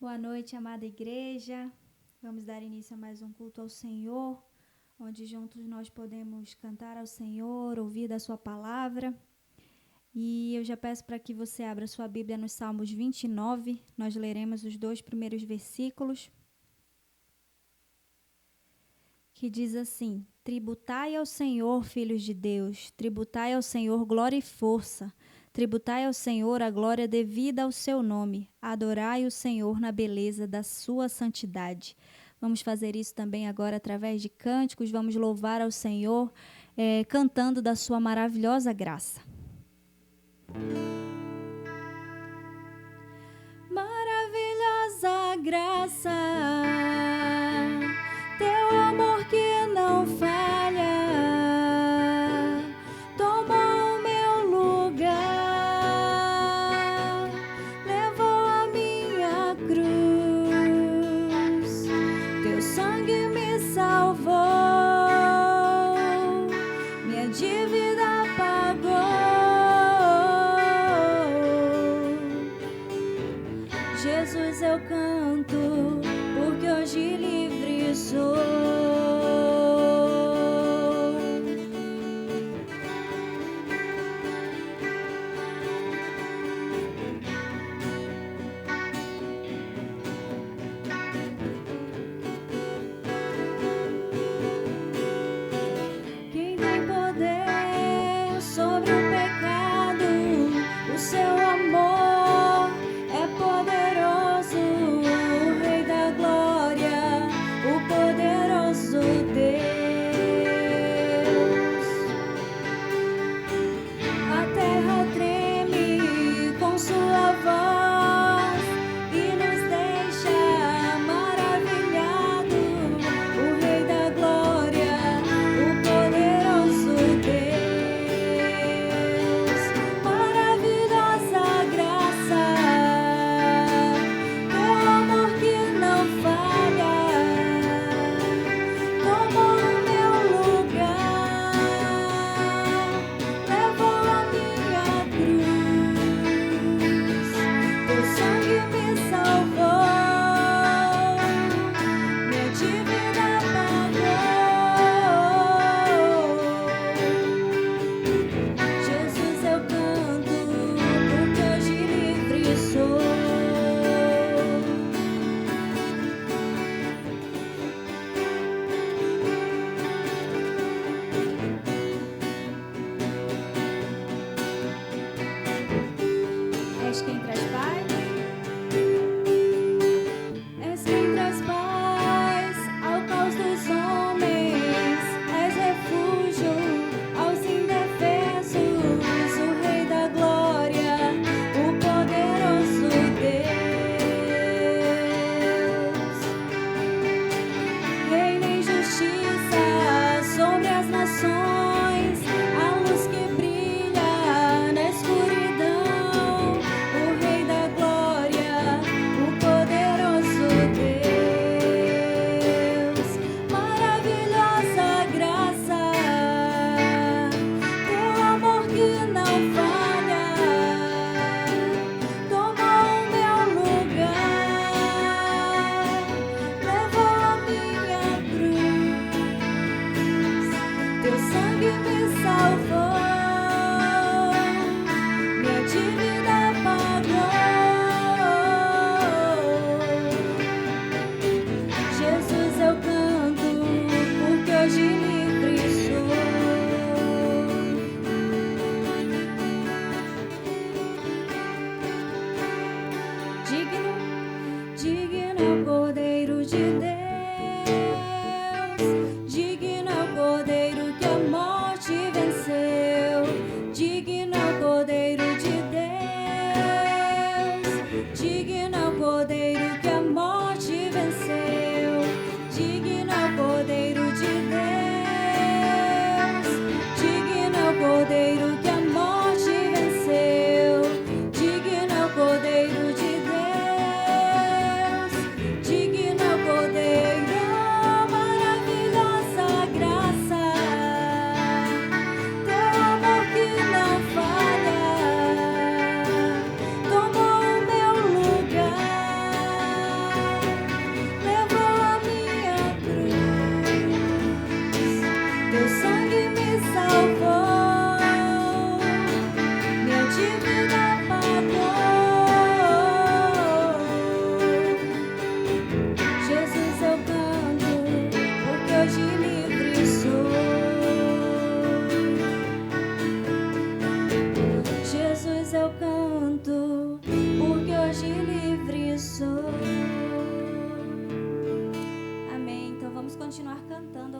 Boa noite, amada igreja. Vamos dar início a mais um culto ao Senhor, onde juntos nós podemos cantar ao Senhor, ouvir da sua palavra. E eu já peço para que você abra sua Bíblia nos Salmos 29. Nós leremos os 2 primeiros versículos, que diz assim: Tributai ao Senhor, filhos de Deus, tributai ao Senhor glória e força. Tributai ao Senhor a glória devida ao seu nome. Adorai o Senhor na beleza da sua santidade. Vamos fazer isso também agora através de cânticos. Vamos louvar ao Senhor, cantando da sua maravilhosa graça. Maravilhosa graça, teu amor que não falha, tomou o meu lugar, levou a minha cruz, teu sangue me salvou, minha dívida pagou. Jesus, eu canto, porque hoje livre sou. Quem tem poder sobre o pecado, o seu amor é poderoso, o Rei da Glória, o poderoso Deus.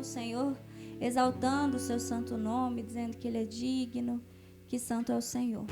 Senhor, exaltando o seu santo nome, dizendo que Ele é digno, que santo é o Senhor.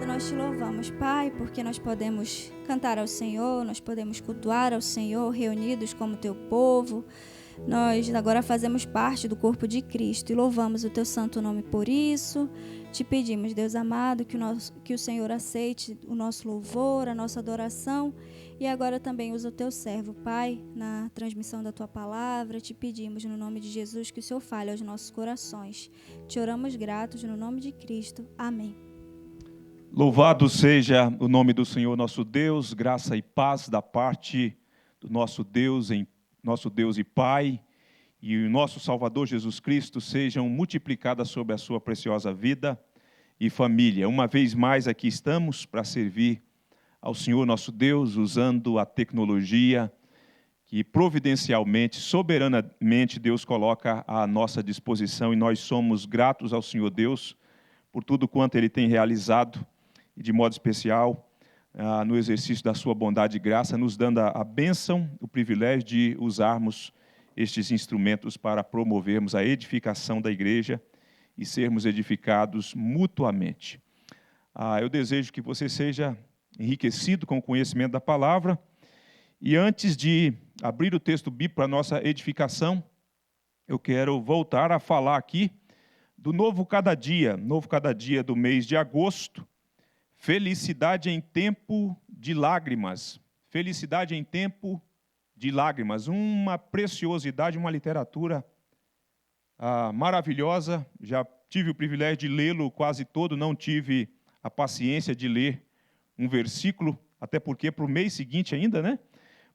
Nós te louvamos, Pai, porque nós podemos cantar ao Senhor, nós podemos cultuar ao Senhor, reunidos como teu povo. Nós agora fazemos parte do corpo de Cristo e louvamos o teu santo nome por isso. Te pedimos, Deus amado, que o Senhor aceite o nosso louvor, a nossa adoração. E agora também usa o teu servo, Pai, na transmissão da tua palavra. Te pedimos, no nome de Jesus, que o Senhor fale aos nossos corações. Te oramos gratos, no nome de Cristo. Amém. Louvado seja o nome do Senhor nosso Deus, graça e paz da parte do nosso Deus e Pai, e o nosso Salvador Jesus Cristo sejam multiplicadas sobre a sua preciosa vida e família. Uma vez mais aqui estamos para servir ao Senhor nosso Deus, usando a tecnologia que providencialmente, soberanamente Deus coloca à nossa disposição, e nós somos gratos ao Senhor Deus por tudo quanto Ele tem realizado, e de modo especial, no exercício da sua bondade e graça, nos dando a bênção, o privilégio de usarmos estes instrumentos para promovermos a edificação da igreja e sermos edificados mutuamente. Eu desejo que você seja enriquecido com o conhecimento da palavra, e antes de abrir o texto bíblico para a nossa edificação, eu quero voltar a falar aqui do novo cada dia do mês de agosto. Felicidade em tempo de lágrimas. Felicidade em tempo de lágrimas. Uma preciosidade, uma literatura maravilhosa. Já tive o privilégio de lê-lo quase todo, não tive a paciência de ler um versículo, até porque para o mês seguinte ainda, né?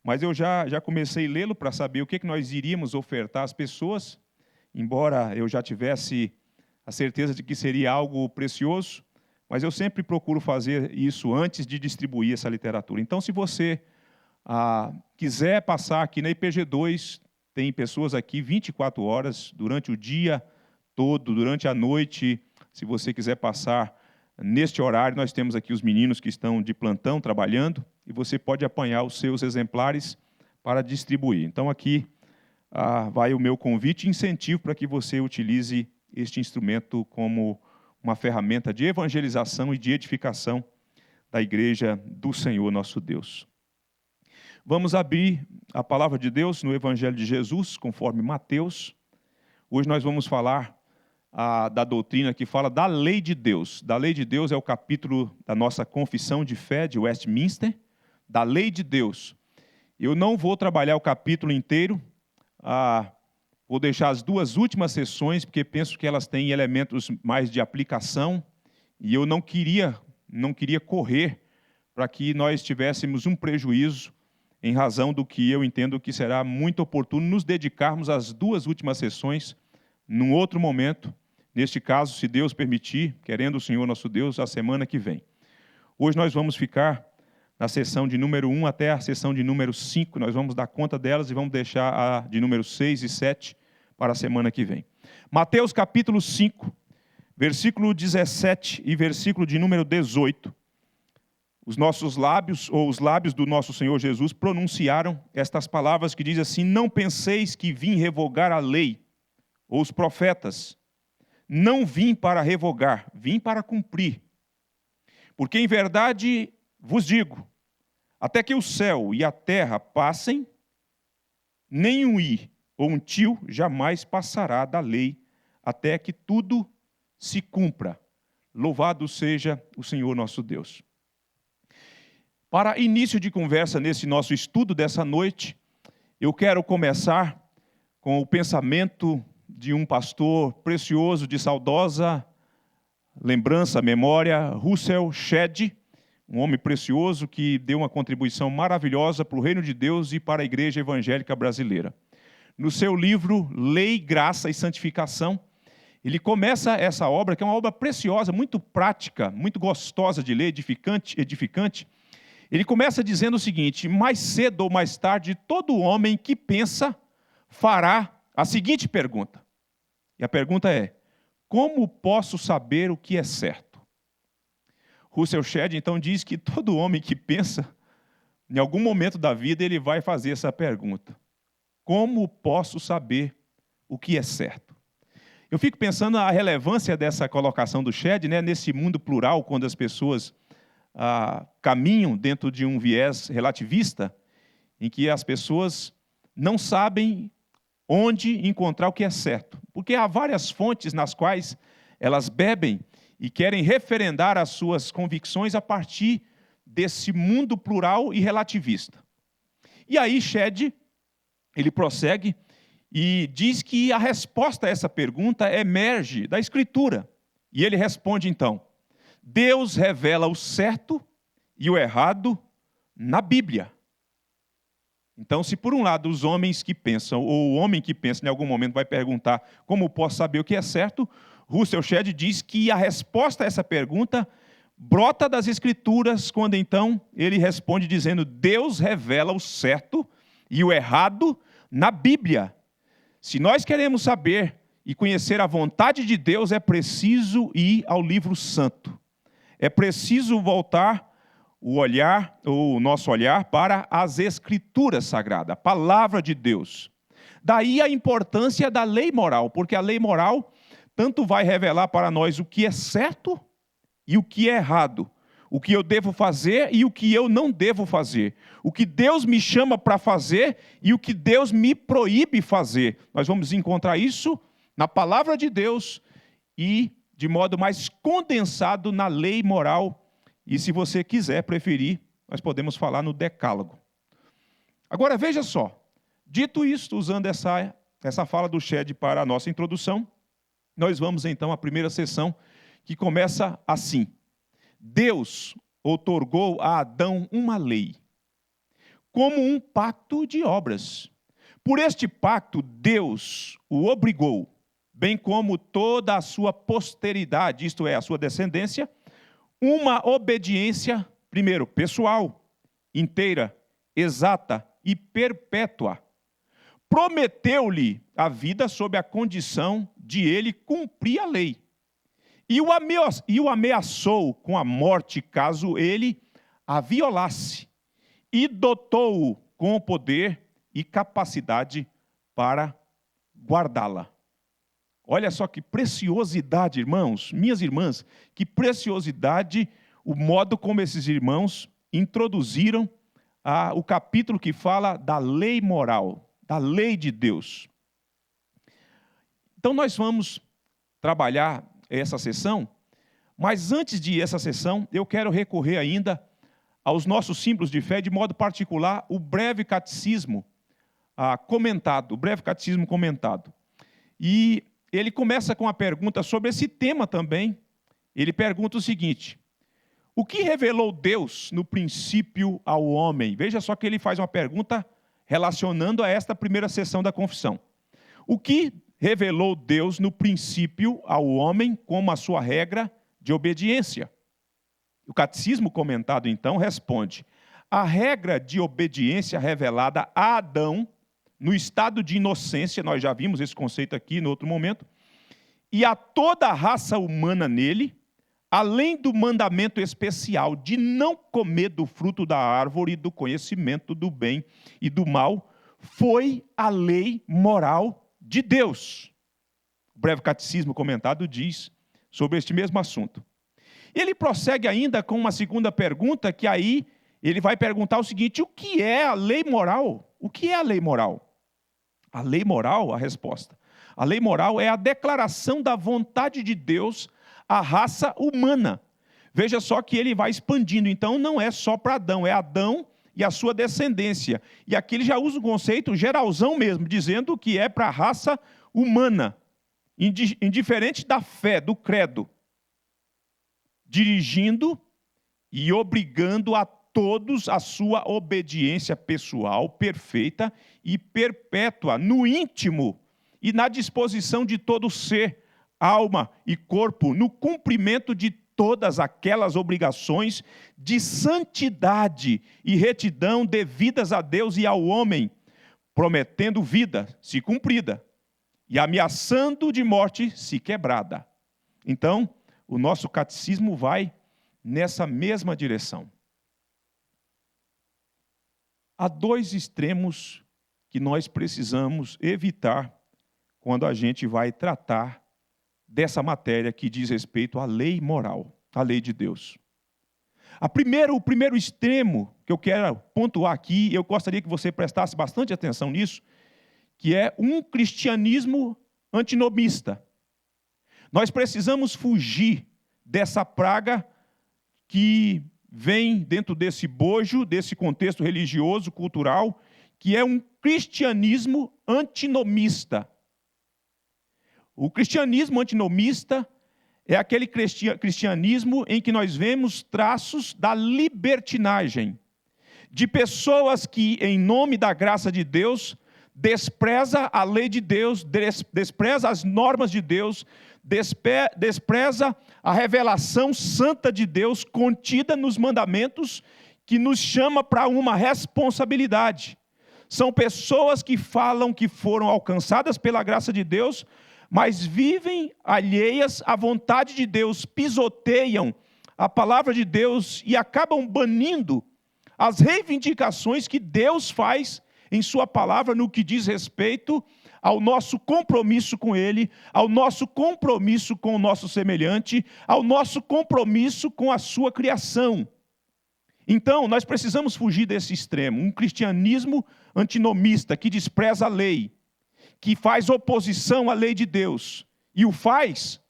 Mas eu já comecei a lê-lo para saber o que nós iríamos ofertar às pessoas, embora eu já tivesse a certeza de que seria algo precioso. Mas eu sempre procuro fazer isso antes de distribuir essa literatura. Então, se você quiser passar aqui na IPG2, tem pessoas aqui 24 horas, durante o dia todo, durante a noite. Se você quiser passar neste horário, nós temos aqui os meninos que estão de plantão, trabalhando, e você pode apanhar os seus exemplares para distribuir. Então, aqui vai o meu convite e incentivo para que você utilize este instrumento como uma ferramenta de evangelização e de edificação da igreja do Senhor nosso Deus. Vamos abrir a palavra de Deus no Evangelho de Jesus, conforme Mateus. Hoje nós vamos falar da doutrina que fala da lei de Deus. Da lei de Deus é o capítulo da nossa confissão de fé de Westminster, da lei de Deus. Eu não vou trabalhar o capítulo inteiro, vou deixar as duas últimas sessões, porque penso que elas têm elementos mais de aplicação, e eu não queria correr para que nós tivéssemos um prejuízo em razão do que eu entendo que será muito oportuno nos dedicarmos às duas últimas sessões num outro momento, neste caso, se Deus permitir, querendo o Senhor nosso Deus, a semana que vem. Hoje nós vamos ficar na sessão de número 1 até a sessão de número 5, nós vamos dar conta delas e vamos deixar a de número 6 e 7 para a semana que vem. Mateus capítulo 5, versículo 17 e versículo de número 18. Os nossos lábios, ou os lábios do nosso Senhor Jesus, pronunciaram estas palavras que diz assim: não penseis que vim revogar a lei, ou os profetas. Não vim para revogar, vim para cumprir. Porque em verdade vos digo, até que o céu e a terra passem, nem um i ou um tio jamais passará da lei, até que tudo se cumpra. Louvado seja o Senhor nosso Deus. Para início de conversa nesse nosso estudo dessa noite, eu quero começar com o pensamento de um pastor precioso, de saudosa lembrança, memória, Russell Shedd, um homem precioso que deu uma contribuição maravilhosa para o reino de Deus e para a igreja evangélica brasileira. No seu livro Lei, Graça e Santificação, ele começa essa obra, que é uma obra preciosa, muito prática, muito gostosa de ler, edificante. Ele começa dizendo o seguinte: mais cedo ou mais tarde, todo homem que pensa fará a seguinte pergunta. E a pergunta é: como posso saber o que é certo? Russell Shedd, então, diz que todo homem que pensa, em algum momento da vida, ele vai fazer essa pergunta: como posso saber o que é certo? Eu fico pensando a relevância dessa colocação do Shedd, né, nesse mundo plural, quando as pessoas caminham dentro de um viés relativista, em que as pessoas não sabem onde encontrar o que é certo. Porque há várias fontes nas quais elas bebem e querem referendar as suas convicções a partir desse mundo plural e relativista. E aí Shedd, ele prossegue e diz que a resposta a essa pergunta emerge da Escritura. E ele responde então: Deus revela o certo e o errado na Bíblia. Então, se por um lado os homens que pensam, ou o homem que pensa em algum momento vai perguntar como posso saber o que é certo, Russell Shedd diz que a resposta a essa pergunta brota das Escrituras, quando então ele responde dizendo: Deus revela o certo e o errado na Bíblia. Se nós queremos saber e conhecer a vontade de Deus, é preciso ir ao livro santo. É preciso voltar o nosso olhar para as Escrituras Sagradas, a palavra de Deus. Daí a importância da lei moral, porque a lei moral tanto vai revelar para nós o que é certo e o que é errado, o que eu devo fazer e o que eu não devo fazer, o que Deus me chama para fazer e o que Deus me proíbe fazer. Nós vamos encontrar isso na palavra de Deus e de modo mais condensado na lei moral. E se você quiser preferir, nós podemos falar no Decálogo. Agora veja só, dito isto, usando essa fala do Shedd para a nossa introdução, nós vamos então à primeira sessão, que começa assim: Deus outorgou a Adão uma lei, como um pacto de obras. Por este pacto, Deus o obrigou, bem como toda a sua posteridade, isto é, a sua descendência, uma obediência, primeiro, pessoal, inteira, exata e perpétua. Prometeu-lhe a vida sob a condição de ele cumprir a lei. E o ameaçou com a morte caso ele a violasse. E dotou-o com o poder e capacidade para guardá-la. Olha só que preciosidade, irmãos, minhas irmãs, que preciosidade o modo como esses irmãos introduziram o capítulo que fala da lei moral, da lei de Deus. Então nós vamos trabalhar essa sessão, mas antes de essa sessão, eu quero recorrer ainda aos nossos símbolos de fé, de modo particular, o breve catecismo comentado, o breve catecismo comentado. E ele começa com a pergunta sobre esse tema também. Ele pergunta o seguinte: o que revelou Deus no princípio ao homem? Veja só que ele faz uma pergunta relacionando a esta primeira sessão da confissão. O que revelou Deus no princípio ao homem como a sua regra de obediência? O catecismo comentado, então, responde: a regra de obediência revelada a Adão, no estado de inocência, nós já vimos esse conceito aqui no outro momento, e a toda a raça humana nele, além do mandamento especial de não comer do fruto da árvore do conhecimento do bem e do mal, foi a lei moral de Deus. O breve catecismo comentado diz sobre este mesmo assunto. Ele prossegue ainda com uma segunda pergunta, que aí ele vai perguntar o seguinte: o que é a lei moral? O que é a lei moral? A lei moral, a resposta. A lei moral é a declaração da vontade de Deus à raça humana. Veja só que ele vai expandindo. Então não é só para Adão, é Adão e a sua descendência. E aqui ele já usa um conceito geralzão mesmo, dizendo que é para a raça humana, indiferente da fé, do credo, dirigindo e obrigando a todos a sua obediência pessoal, perfeita e perpétua, no íntimo e na disposição de todo ser, alma e corpo, no cumprimento de todas aquelas obrigações de santidade e retidão devidas a Deus e ao homem, prometendo vida, se cumprida, e ameaçando de morte, se quebrada. Então, o nosso catecismo vai nessa mesma direção. Há dois extremos que nós precisamos evitar quando a gente vai tratar dessa matéria que diz respeito à lei moral, à lei de Deus. O primeiro extremo que eu quero pontuar aqui, eu gostaria que você prestasse bastante atenção nisso, que é um cristianismo antinomista. Nós precisamos fugir dessa praga que vem dentro desse bojo, desse contexto religioso, cultural, que é um cristianismo antinomista. O cristianismo antinomista é aquele cristianismo em que nós vemos traços da libertinagem, de pessoas que, em nome da graça de Deus, despreza a lei de Deus, despreza as normas de Deus, despreza a revelação santa de Deus contida nos mandamentos, que nos chama para uma responsabilidade. São pessoas que falam que foram alcançadas pela graça de Deus, mas vivem alheias à vontade de Deus, pisoteiam a palavra de Deus e acabam banindo as reivindicações que Deus faz em sua palavra no que diz respeito ao nosso compromisso com Ele, ao nosso compromisso com o nosso semelhante, ao nosso compromisso com a sua criação. Então, nós precisamos fugir desse extremo, um cristianismo antinomista, que despreza a lei, que faz oposição à lei de Deus, e o faz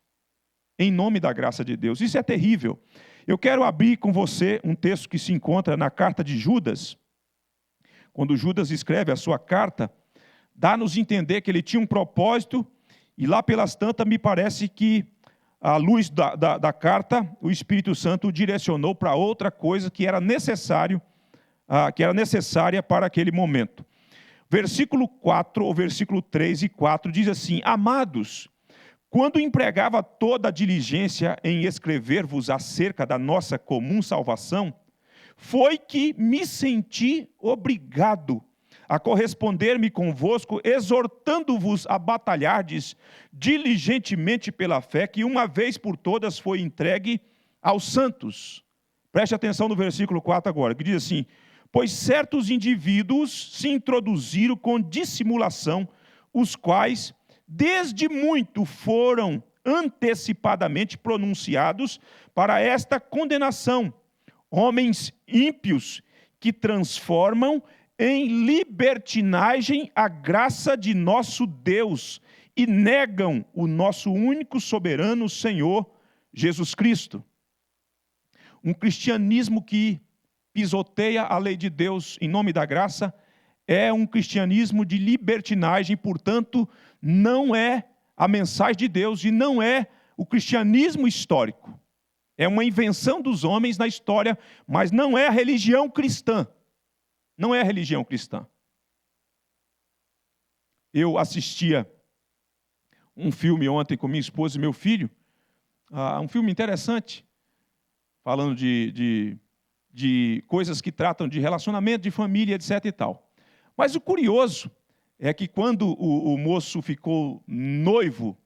em nome da graça de Deus. Isso é terrível. Eu quero abrir com você um texto que se encontra na carta de Judas. Quando Judas escreve a sua carta, dá-nos a entender que ele tinha um propósito, e lá pelas tantas me parece que à luz da carta, o Espírito Santo o direcionou para outra coisa que era necessária para aquele momento. Versículo 4, ou versículo 3 e 4, diz assim: amados, quando empregava toda a diligência em escrever-vos acerca da nossa comum salvação, foi que me senti obrigado a corresponder-me convosco, exortando-vos a batalhardes diligentemente pela fé, que uma vez por todas foi entregue aos santos. Preste atenção no versículo 4 agora, que diz assim: pois certos indivíduos se introduziram com dissimulação, os quais, desde muito, foram antecipadamente pronunciados para esta condenação, homens ímpios, que transformam em libertinagem a graça de nosso Deus e negam o nosso único soberano Senhor, Jesus Cristo. Um cristianismo que pisoteia a lei de Deus em nome da graça é um cristianismo de libertinagem, portanto, não é a mensagem de Deus e não é o cristianismo histórico. É uma invenção dos homens na história, mas não é a religião cristã. Não é a religião cristã. Eu assistia um filme ontem com minha esposa e meu filho, um filme interessante, falando de coisas que tratam de relacionamento, de família, etc. e tal. Mas o curioso é que quando o moço ficou noivo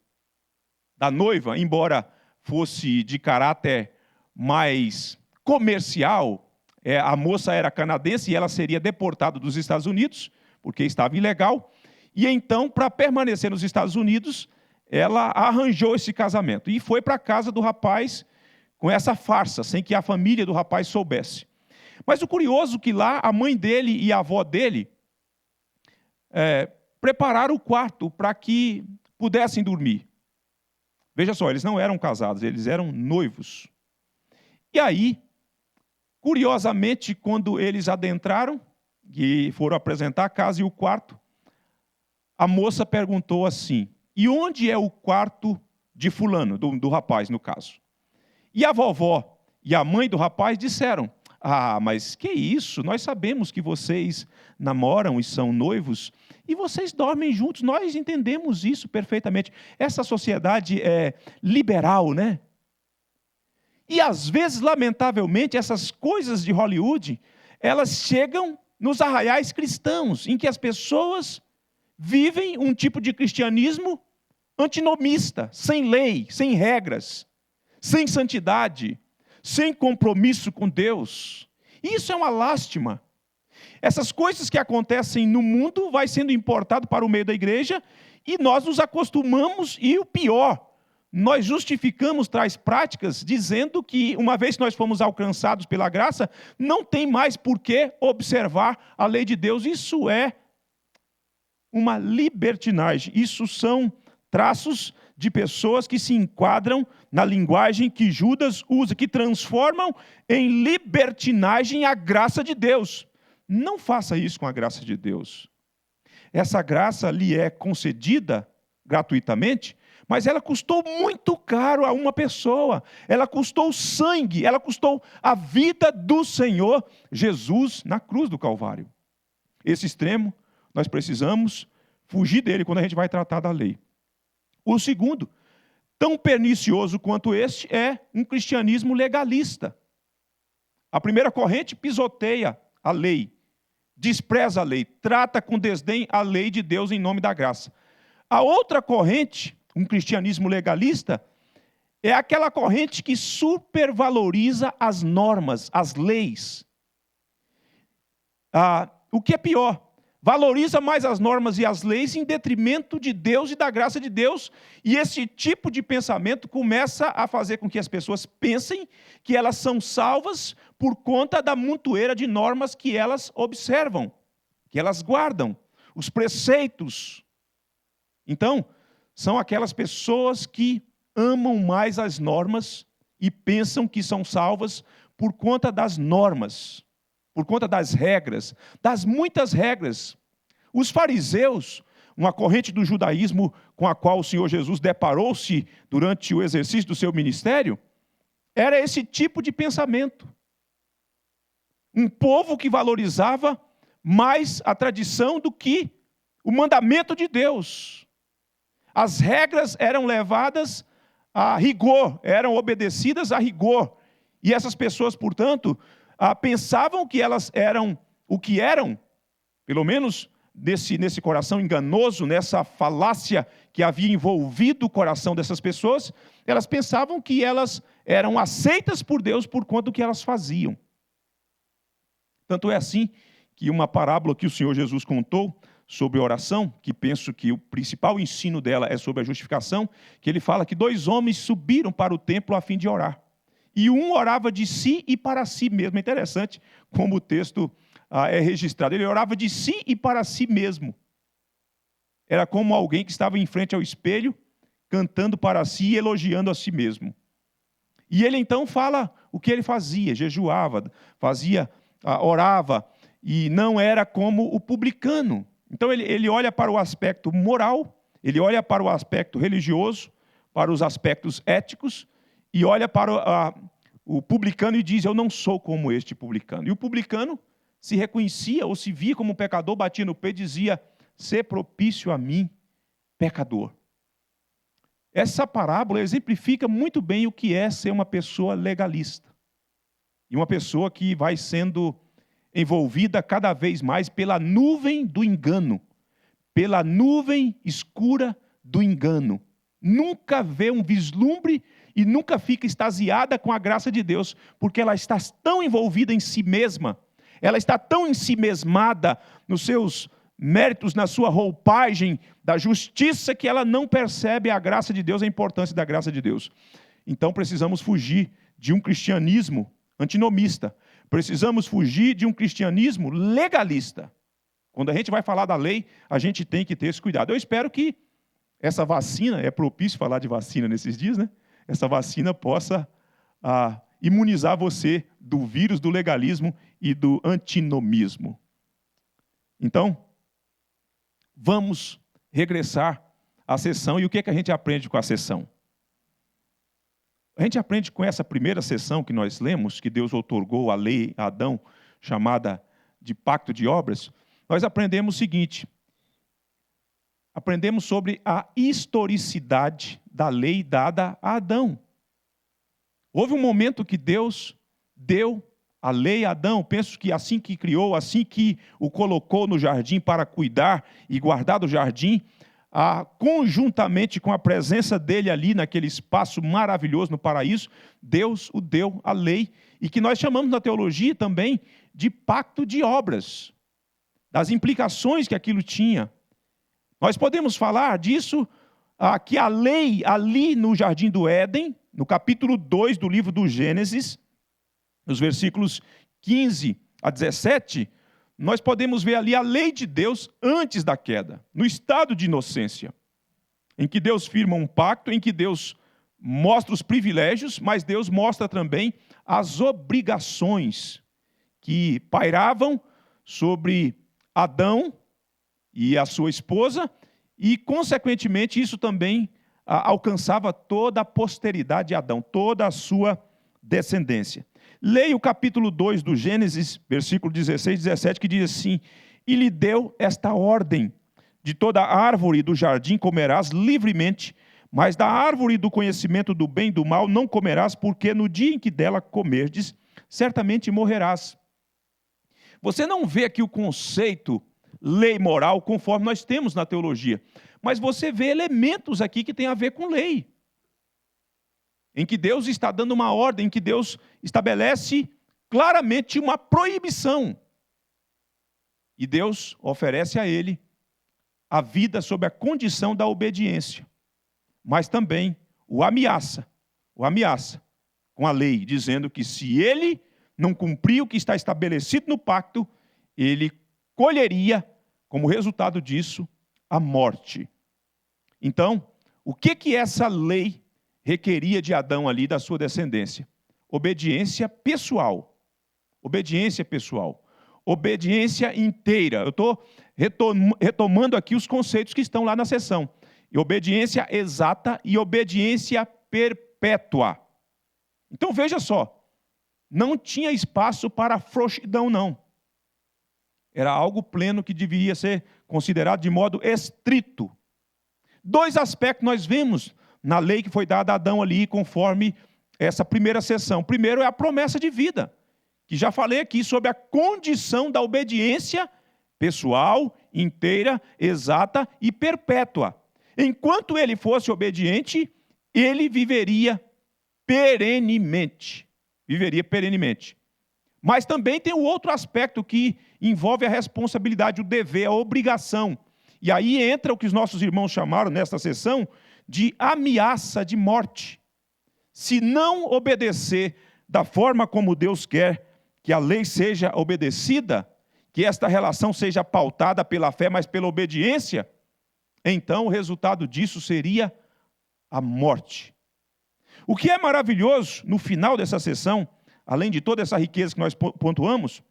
da noiva, embora fosse de caráter mais comercial, a moça era canadense e ela seria deportada dos Estados Unidos, porque estava ilegal, e então, para permanecer nos Estados Unidos, ela arranjou esse casamento e foi para a casa do rapaz com essa farsa, sem que a família do rapaz soubesse. Mas o curioso é que lá a mãe dele e a avó dele prepararam o quarto para que pudessem dormir. Veja só, eles não eram casados, eles eram noivos. E aí, curiosamente, quando eles adentraram e foram apresentar a casa e o quarto, a moça perguntou assim: e onde é o quarto de fulano, do rapaz, no caso? E a vovó e a mãe do rapaz disseram: mas que isso? Nós sabemos que vocês namoram e são noivos e vocês dormem juntos. Nós entendemos isso perfeitamente. Essa sociedade é liberal, né? E às vezes, lamentavelmente, essas coisas de Hollywood, elas chegam nos arraiais cristãos, em que as pessoas vivem um tipo de cristianismo antinomista, sem lei, sem regras, sem santidade, sem compromisso com Deus. Isso é uma lástima. Essas coisas que acontecem no mundo vai sendo importado para o meio da igreja e nós nos acostumamos, e o pior, nós justificamos tais práticas dizendo que, uma vez que nós fomos alcançados pela graça, não tem mais por que observar a lei de Deus. Isso é uma libertinagem. Isso são traços de pessoas que se enquadram na linguagem que Judas usa, que transformam em libertinagem a graça de Deus. Não faça isso com a graça de Deus. Essa graça lhe é concedida gratuitamente, mas ela custou muito caro a uma pessoa. Ela custou sangue, ela custou a vida do Senhor Jesus na cruz do Calvário. Esse extremo, nós precisamos fugir dele quando a gente vai tratar da lei. O segundo, tão pernicioso quanto este, é um cristianismo legalista. A primeira corrente pisoteia a lei, despreza a lei, trata com desdém a lei de Deus em nome da graça. A outra corrente, um cristianismo legalista, é aquela corrente que supervaloriza as normas, as leis. O que é pior, valoriza mais as normas e as leis em detrimento de Deus e da graça de Deus. E esse tipo de pensamento começa a fazer com que as pessoas pensem que elas são salvas por conta da montoeira de normas que elas observam, que elas guardam, os preceitos. Então, são aquelas pessoas que amam mais as normas e pensam que são salvas por conta das normas, por conta das regras, das muitas regras. Os fariseus, uma corrente do judaísmo com a qual o Senhor Jesus deparou-se durante o exercício do seu ministério, era esse tipo de pensamento. Um povo que valorizava mais a tradição do que o mandamento de Deus. As regras eram levadas a rigor, eram obedecidas a rigor. E essas pessoas, portanto, pensavam que elas eram o que eram, pelo menos nesse coração enganoso, nessa falácia que havia envolvido o coração dessas pessoas, elas pensavam que elas eram aceitas por Deus por conta do que elas faziam. Tanto é assim que uma parábola que o Senhor Jesus contou sobre oração, que penso que o principal ensino dela é sobre a justificação, que ele fala que 2 homens subiram para o templo a fim de orar. e um orava de si e para si mesmo. É interessante como o texto é registrado. Ele orava de si e para si mesmo. Era como alguém que estava em frente ao espelho, cantando para si e elogiando a si mesmo. E ele então fala o que ele fazia, jejuava, orava, e não era como o publicano. Então ele olha para o aspecto moral, ele olha para o aspecto religioso, para os aspectos éticos, e olha para o publicano e diz, eu não sou como este publicano. E o publicano se reconhecia ou se via como um pecador, batia no peito e dizia, sê propício a mim, pecador. Essa parábola exemplifica muito bem o que é ser uma pessoa legalista. E uma pessoa que vai sendo envolvida cada vez mais pela nuvem do engano, pela nuvem escura do engano. Nunca vê um vislumbre e nunca fica extasiada com a graça de Deus, porque ela está tão envolvida em si mesma, ela está tão ensimesmada nos seus méritos, na sua roupagem da justiça, que ela não percebe a graça de Deus, a importância da graça de Deus. Então precisamos fugir de um cristianismo antinomista. Precisamos fugir de um cristianismo legalista. Quando a gente vai falar da lei, a gente tem que ter esse cuidado. Eu espero que essa vacina, é propício falar de vacina nesses dias, né? Essa vacina possa imunizar você do vírus do legalismo e do antinomismo. Então, vamos regressar à sessão. E o que é que a gente aprende com a sessão? A gente aprende com essa primeira sessão que nós lemos, que Deus outorgou a lei a Adão, chamada de pacto de obras. Nós aprendemos o seguinte, aprendemos sobre a historicidade da lei dada a Adão. Houve um momento que Deus deu a lei a Adão, penso que assim que criou, assim que o colocou no jardim para cuidar e guardar do jardim, conjuntamente com a presença dele ali naquele espaço maravilhoso no paraíso, Deus o deu a lei, e que nós chamamos na teologia também de pacto de obras, das implicações que aquilo tinha. Nós podemos falar disso, que a lei ali no jardim do Éden, no capítulo 2 do livro do Gênesis, nos versículos 15 a 17, nós podemos ver ali a lei de Deus antes da queda, no estado de inocência, em que Deus firma um pacto, em que Deus mostra os privilégios, mas Deus mostra também as obrigações que pairavam sobre Adão e a sua esposa, e, consequentemente, isso também alcançava toda a posteridade de Adão, toda a sua descendência. Leia o capítulo 2 do Gênesis, versículo 16 e 17, que diz assim, e lhe deu esta ordem, de toda árvore do jardim comerás livremente, mas da árvore do conhecimento do bem e do mal não comerás, porque no dia em que dela comerdes, certamente morrerás. Você não vê aqui o conceito lei moral conforme nós temos na teologia, mas você vê elementos aqui que têm a ver com lei, em que Deus está dando uma ordem, em que Deus estabelece claramente uma proibição. E Deus oferece a ele a vida sob a condição da obediência, mas também o ameaça com a lei, dizendo que se ele não cumprir o que está estabelecido no pacto, ele colheria, como resultado disso, a morte. Então, o que essa lei requeria de Adão ali, da sua descendência? Obediência pessoal. Obediência pessoal. Obediência inteira. Eu estou retomando aqui os conceitos que estão lá na seção. Obediência exata e obediência perpétua. Então veja só, não tinha espaço para frouxidão, não. Era algo pleno que deveria ser considerado de modo estrito. Dois aspectos nós vemos na lei que foi dada a Adão ali, conforme essa primeira sessão. Primeiro é a promessa de vida, que já falei aqui sobre a condição da obediência pessoal, inteira, exata e perpétua. Enquanto ele fosse obediente, ele viveria perenemente. Viveria perenemente. Mas também tem o outro aspecto que envolve a responsabilidade, o dever, a obrigação. E aí entra o que os nossos irmãos chamaram nesta sessão de ameaça de morte. se não obedecer da forma como Deus quer que a lei seja obedecida, que esta relação seja pautada pela fé, mas pela obediência, então o resultado disso seria a morte. O que é maravilhoso no final dessa sessão, além de toda essa riqueza que nós pontuamos,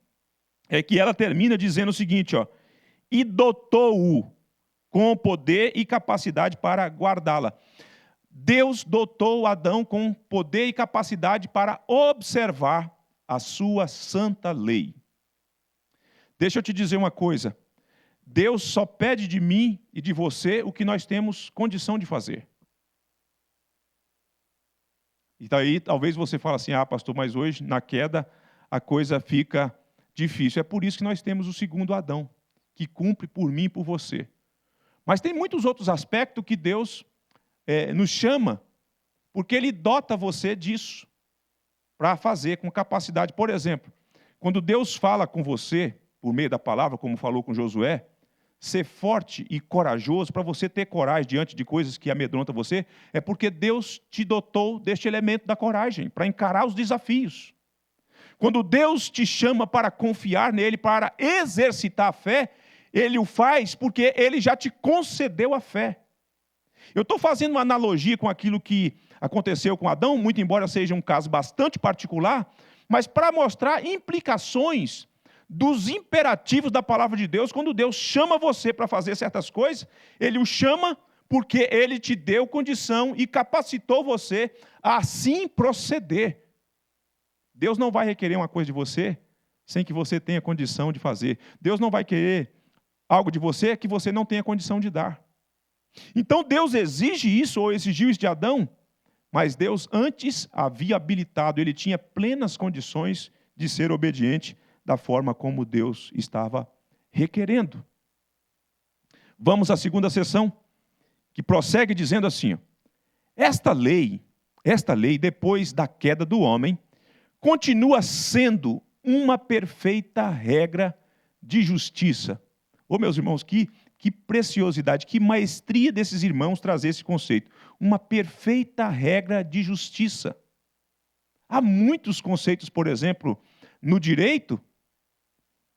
é que ela termina dizendo o seguinte, ó, e dotou-o com poder e capacidade para guardá-la. Deus dotou Adão com poder e capacidade para observar a sua santa lei. Deixa eu te dizer uma coisa, Deus só pede de mim e de você o que nós temos condição de fazer. E daí talvez você fale assim, pastor, mas hoje na queda a coisa fica difícil. É por isso que nós temos o segundo Adão, que cumpre por mim e por você. Mas tem muitos outros aspectos que Deus nos chama, porque Ele dota você disso, para fazer com capacidade. Por exemplo, quando Deus fala com você, por meio da palavra, como falou com Josué, ser forte e corajoso, para você ter coragem diante de coisas que amedrontam você, é porque Deus te dotou deste elemento da coragem, para encarar os desafios. Quando Deus te chama para confiar nele, para exercitar a fé, Ele o faz porque Ele já te concedeu a fé. Eu estou fazendo uma analogia com aquilo que aconteceu com Adão, muito embora seja um caso bastante particular, mas para mostrar implicações dos imperativos da palavra de Deus. Quando Deus chama você para fazer certas coisas, Ele o chama porque Ele te deu condição e capacitou você a assim proceder. Deus não vai requerer uma coisa de você sem que você tenha condição de fazer. Deus não vai querer algo de você que você não tenha condição de dar. Então Deus exige isso, ou exigiu isso de Adão, mas Deus antes havia habilitado, Ele tinha plenas condições de ser obediente da forma como Deus estava requerendo. Vamos à segunda sessão, que prossegue dizendo assim, esta lei, depois da queda do homem, continua sendo uma perfeita regra de justiça. Ô meus irmãos, que preciosidade, que maestria desses irmãos trazer esse conceito. Uma perfeita regra de justiça. Há muitos conceitos, por exemplo, no direito,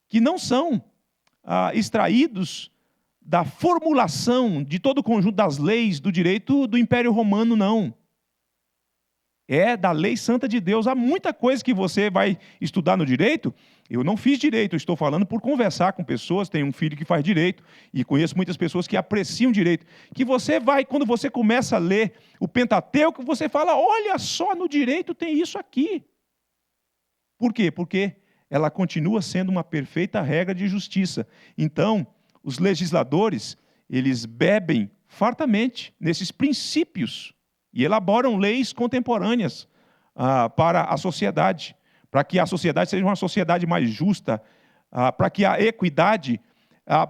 que não são extraídos da formulação de todo o conjunto das leis do direito do Império Romano, não. É da lei santa de Deus. Há muita coisa que você vai estudar no direito. Eu não fiz direito, eu estou falando por conversar com pessoas, tenho um filho que faz direito, e conheço muitas pessoas que apreciam direito, que você vai, quando você começa a ler o Pentateuco, você fala, olha só, no direito tem isso aqui. Por quê? Porque ela continua sendo uma perfeita regra de justiça. Então, os legisladores, eles bebem fartamente nesses princípios e elaboram leis contemporâneas para a sociedade, para que a sociedade seja uma sociedade mais justa, para que a equidade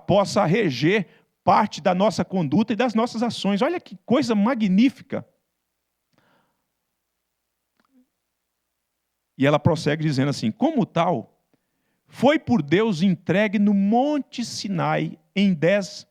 possa reger parte da nossa conduta e das nossas ações. Olha que coisa magnífica. E ela prossegue dizendo assim, como tal, foi por Deus entregue no Monte Sinai em 10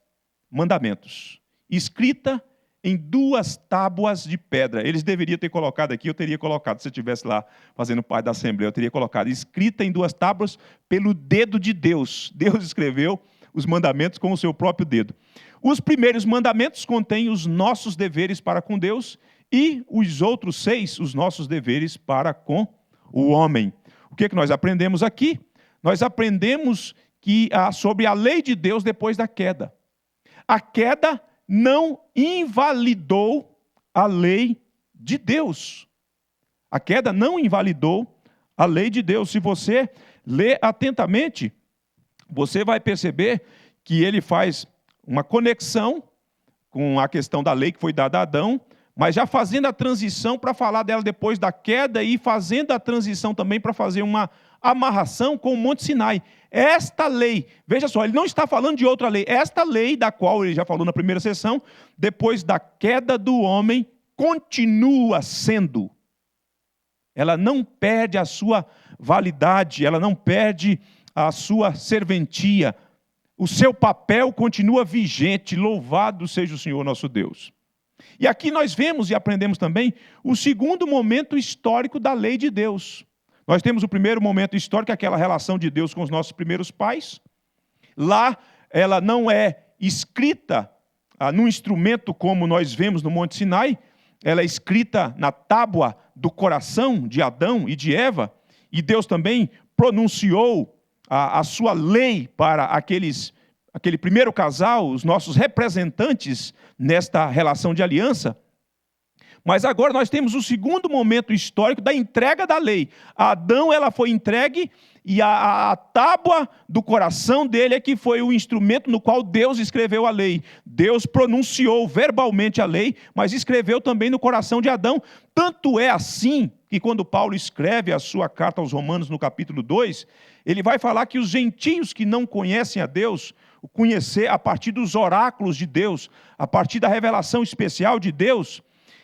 mandamentos, escrita em 2 tábuas de pedra. Eles deveriam ter colocado aqui, eu teria colocado, se eu estivesse lá fazendo parte da Assembleia, eu teria colocado, escrita em 2 tábuas pelo dedo de Deus. Deus escreveu os mandamentos com o seu próprio dedo. Os primeiros mandamentos contêm os nossos deveres para com Deus e os outros 6, os nossos deveres para com o homem. O que nós aprendemos aqui? Nós aprendemos sobre a lei de Deus depois da queda. A queda não invalidou a lei de Deus. A queda não invalidou a lei de Deus. Se você ler atentamente, você vai perceber que ele faz uma conexão com a questão da lei que foi dada a Adão, mas já fazendo a transição para falar dela depois da queda e fazendo a transição também para fazer uma amarração com o Monte Sinai. Esta lei, veja só, ele não está falando de outra lei. Esta lei, da qual ele já falou na primeira sessão, depois da queda do homem, continua sendo. Ela não perde a sua validade, ela não perde a sua serventia. O seu papel continua vigente. Louvado seja o Senhor nosso Deus. E aqui nós vemos e aprendemos também o segundo momento histórico da lei de Deus. Nós temos o primeiro momento histórico, aquela relação de Deus com os nossos primeiros pais. Lá, ela não é escrita num instrumento como nós vemos no Monte Sinai, ela é escrita na tábua do coração de Adão e de Eva, e Deus também pronunciou a sua lei para aquele primeiro casal, os nossos representantes nesta relação de aliança. Mas agora nós temos o segundo momento histórico da entrega da lei. A Adão, ela foi entregue, e a tábua do coração dele é que foi o instrumento no qual Deus escreveu a lei. Deus pronunciou verbalmente a lei, mas escreveu também no coração de Adão. Tanto é assim que quando Paulo escreve a sua carta aos Romanos no capítulo 2, ele vai falar que os gentios que não conhecem a Deus, o conhecer a partir dos oráculos de Deus, a partir da revelação especial de Deus,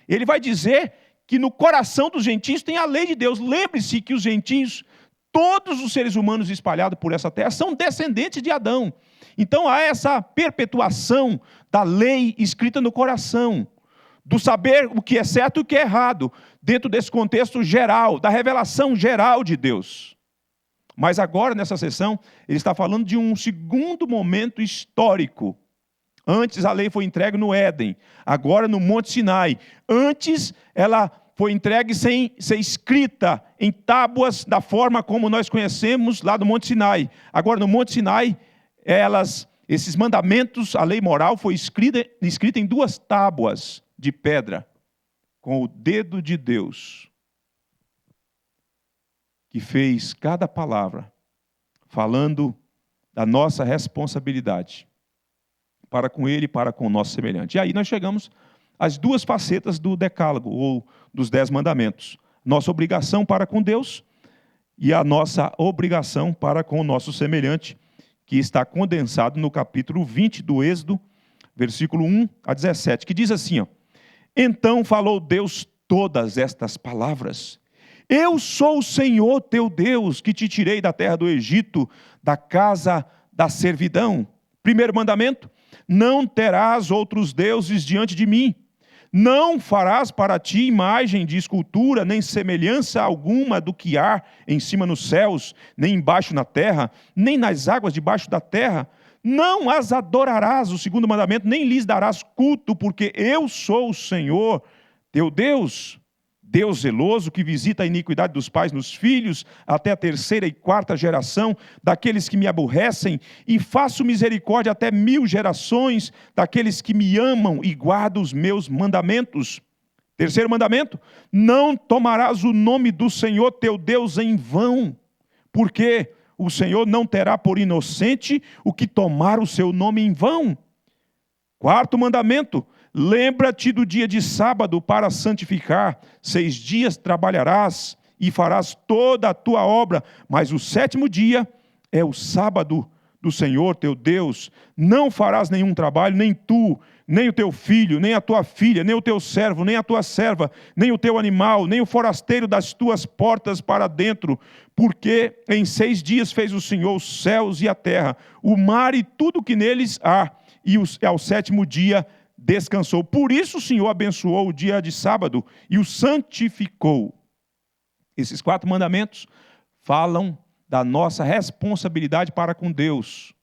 ele vai dizer que no coração dos gentios tem a lei de Deus. Lembre-se que os gentios, todos os seres humanos espalhados por essa terra, são descendentes de Adão. Então há essa perpetuação da lei escrita no coração, do saber o que é certo e o que é errado, dentro desse contexto geral, da revelação geral de Deus. Mas agora, nessa sessão, ele está falando de um segundo momento histórico. Antes a lei foi entregue no Éden, agora no Monte Sinai. Antes ela foi entregue sem ser escrita em tábuas da forma como nós conhecemos lá do Monte Sinai. Agora no Monte Sinai, esses mandamentos, a lei moral foi escrita em 2 tábuas de pedra, com o dedo de Deus, que fez cada palavra, falando da nossa responsabilidade para com ele e para com o nosso semelhante. E aí nós chegamos às 2 facetas do decálogo, ou dos 10 mandamentos. Nossa obrigação para com Deus e a nossa obrigação para com o nosso semelhante, que está condensado no capítulo 20 do Êxodo, versículo 1 a 17, que diz assim, ó: Então falou Deus todas estas palavras: Eu sou o Senhor teu Deus, que te tirei da terra do Egito, da casa da servidão. Primeiro mandamento: não terás outros deuses diante de mim. Não farás para ti imagem de escultura, nem semelhança alguma do que há em cima nos céus, nem embaixo na terra, nem nas águas debaixo da terra. Não as adorarás, o segundo mandamento, nem lhes darás culto, porque eu sou o Senhor teu Deus. Deus zeloso, que visita a iniquidade dos pais nos filhos, até a 3ª e 4ª geração, daqueles que me aborrecem, e faço misericórdia até 1000 gerações, daqueles que me amam e guardam os meus mandamentos. Terceiro mandamento: não tomarás o nome do Senhor teu Deus em vão, porque o Senhor não terá por inocente o que tomar o seu nome em vão. Quarto mandamento: lembra-te do dia de sábado para santificar. 6 dias trabalharás e farás toda a tua obra, mas o 7º dia é o sábado do Senhor teu Deus. Não farás nenhum trabalho, nem tu, nem o teu filho, nem a tua filha, nem o teu servo, nem a tua serva, nem o teu animal, nem o forasteiro das tuas portas para dentro, porque em 6 dias fez o Senhor os céus e a terra, o mar e tudo que neles há, e ao 7º dia descansou. Por isso o Senhor abençoou o dia de sábado e o santificou. Esses 4 mandamentos falam da nossa responsabilidade para com Deus,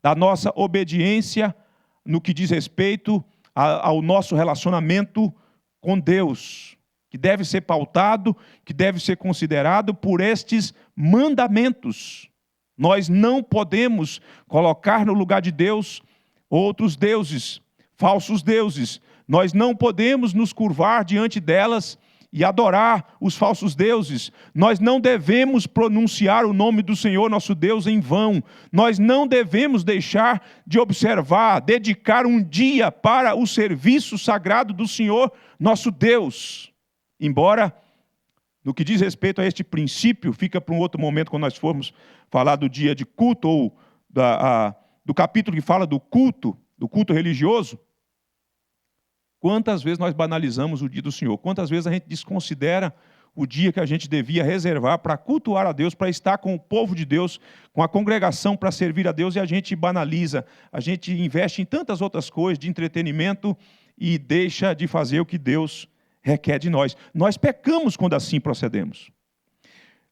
da nossa obediência no que diz respeito ao nosso relacionamento com Deus, que deve ser pautado, que deve ser considerado por estes mandamentos. Nós não podemos colocar no lugar de Deus outros deuses, falsos deuses. Nós não podemos nos curvar diante delas e adorar os falsos deuses. Nós não devemos pronunciar o nome do Senhor nosso Deus em vão. Nós não devemos deixar de observar, dedicar um dia para o serviço sagrado do Senhor nosso Deus. Embora, no que diz respeito a este princípio, fica para um outro momento quando nós formos falar do dia de culto, ou do capítulo que fala do culto religioso. Quantas vezes nós banalizamos o dia do Senhor? Quantas vezes a gente desconsidera o dia que a gente devia reservar para cultuar a Deus, para estar com o povo de Deus, com a congregação para servir a Deus, e a gente banaliza, a gente investe em tantas outras coisas de entretenimento e deixa de fazer o que Deus requer de nós. Nós pecamos quando assim procedemos.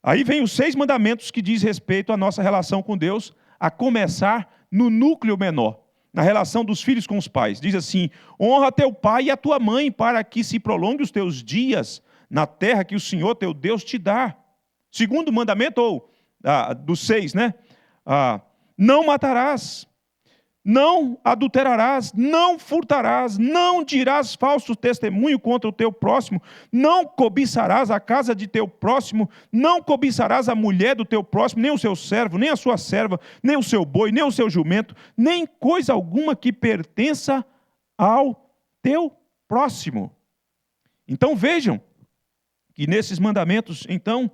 Aí vem os 6 mandamentos que diz respeito à nossa relação com Deus, a começar no núcleo menor, na relação dos filhos com os pais. Diz assim: honra teu pai e a tua mãe, para que se prolongue os teus dias na terra que o Senhor teu Deus te dá. Segundo mandamento, ou dos 6, né? Não matarás, não adulterarás, não furtarás, não dirás falso testemunho contra o teu próximo, não cobiçarás a casa de teu próximo, não cobiçarás a mulher do teu próximo, nem o seu servo, nem a sua serva, nem o seu boi, nem o seu jumento, nem coisa alguma que pertença ao teu próximo. Então vejam que nesses mandamentos, então,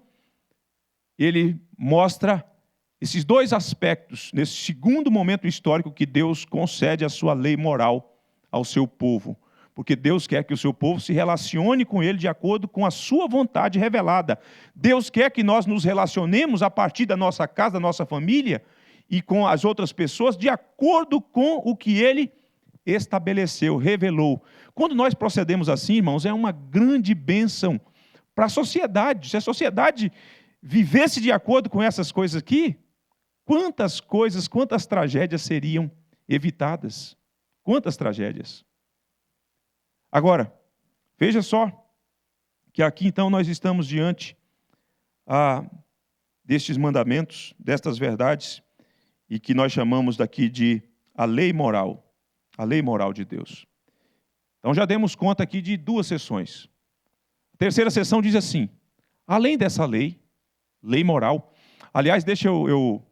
ele mostra esses 2 aspectos, nesse segundo momento histórico que Deus concede a sua lei moral ao seu povo. Porque Deus quer que o seu povo se relacione com ele de acordo com a sua vontade revelada. Deus quer que nós nos relacionemos a partir da nossa casa, da nossa família e com as outras pessoas de acordo com o que ele estabeleceu, revelou. Quando nós procedemos assim, irmãos, é uma grande bênção para a sociedade. Se a sociedade vivesse de acordo com essas coisas aqui, quantas coisas, quantas tragédias seriam evitadas? Quantas tragédias? Agora, veja só, que aqui então nós estamos diante destes mandamentos, destas verdades, e que nós chamamos daqui de a lei moral de Deus. Então já demos conta aqui de 2 sessões. A terceira sessão diz assim: além dessa lei moral, aliás, deixa eu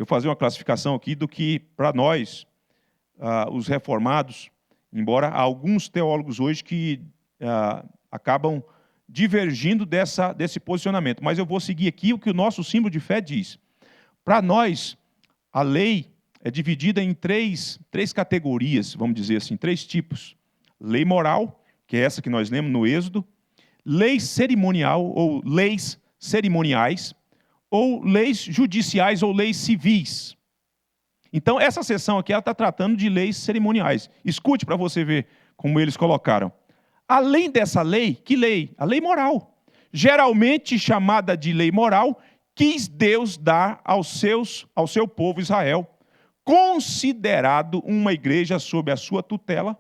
fazer uma classificação aqui do que, para nós, os reformados, embora há alguns teólogos hoje que acabam divergindo desse posicionamento, mas eu vou seguir aqui o que o nosso símbolo de fé diz. Para nós, a lei é dividida em três categorias, vamos dizer assim, 3 tipos. Lei moral, que é essa que nós lemos no Êxodo, lei cerimonial ou leis cerimoniais, ou leis judiciais ou leis civis. Então, essa seção aqui está tratando de leis cerimoniais. Escute para você ver como eles colocaram. Além dessa lei, que lei? A lei moral. Geralmente chamada de lei moral, quis Deus dar ao seu povo Israel, considerado uma igreja sob a sua tutela,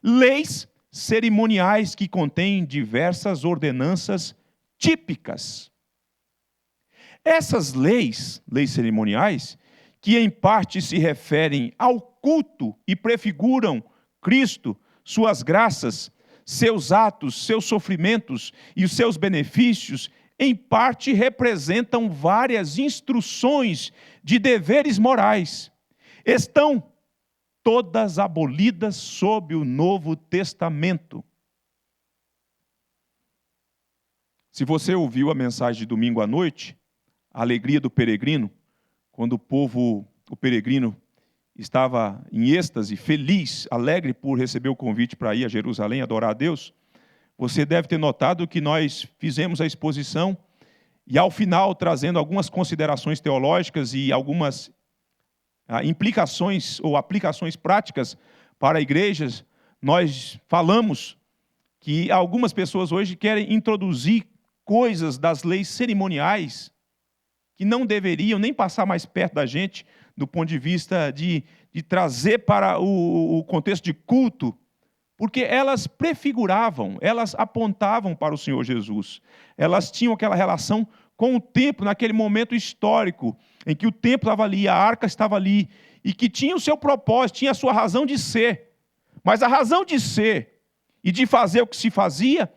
leis cerimoniais que contêm diversas ordenanças típicas. Essas leis cerimoniais, que em parte se referem ao culto e prefiguram Cristo, suas graças, seus atos, seus sofrimentos e os seus benefícios, em parte representam várias instruções de deveres morais. Estão todas abolidas sob o Novo Testamento. Se você ouviu a mensagem de domingo à noite, a alegria do peregrino, quando o peregrino estava em êxtase, feliz, alegre por receber o convite para ir a Jerusalém adorar a Deus, você deve ter notado que nós fizemos a exposição e, ao final, trazendo algumas considerações teológicas e algumas implicações ou aplicações práticas para igrejas, nós falamos que algumas pessoas hoje querem introduzir coisas das leis cerimoniais que não deveriam nem passar mais perto da gente, do ponto de vista de trazer para o contexto de culto, porque elas prefiguravam, elas apontavam para o Senhor Jesus. Elas tinham aquela relação com o templo, naquele momento histórico, em que o templo estava ali, a arca estava ali, e que tinha o seu propósito, tinha a sua razão de ser. Mas a razão de ser e de fazer o que se fazia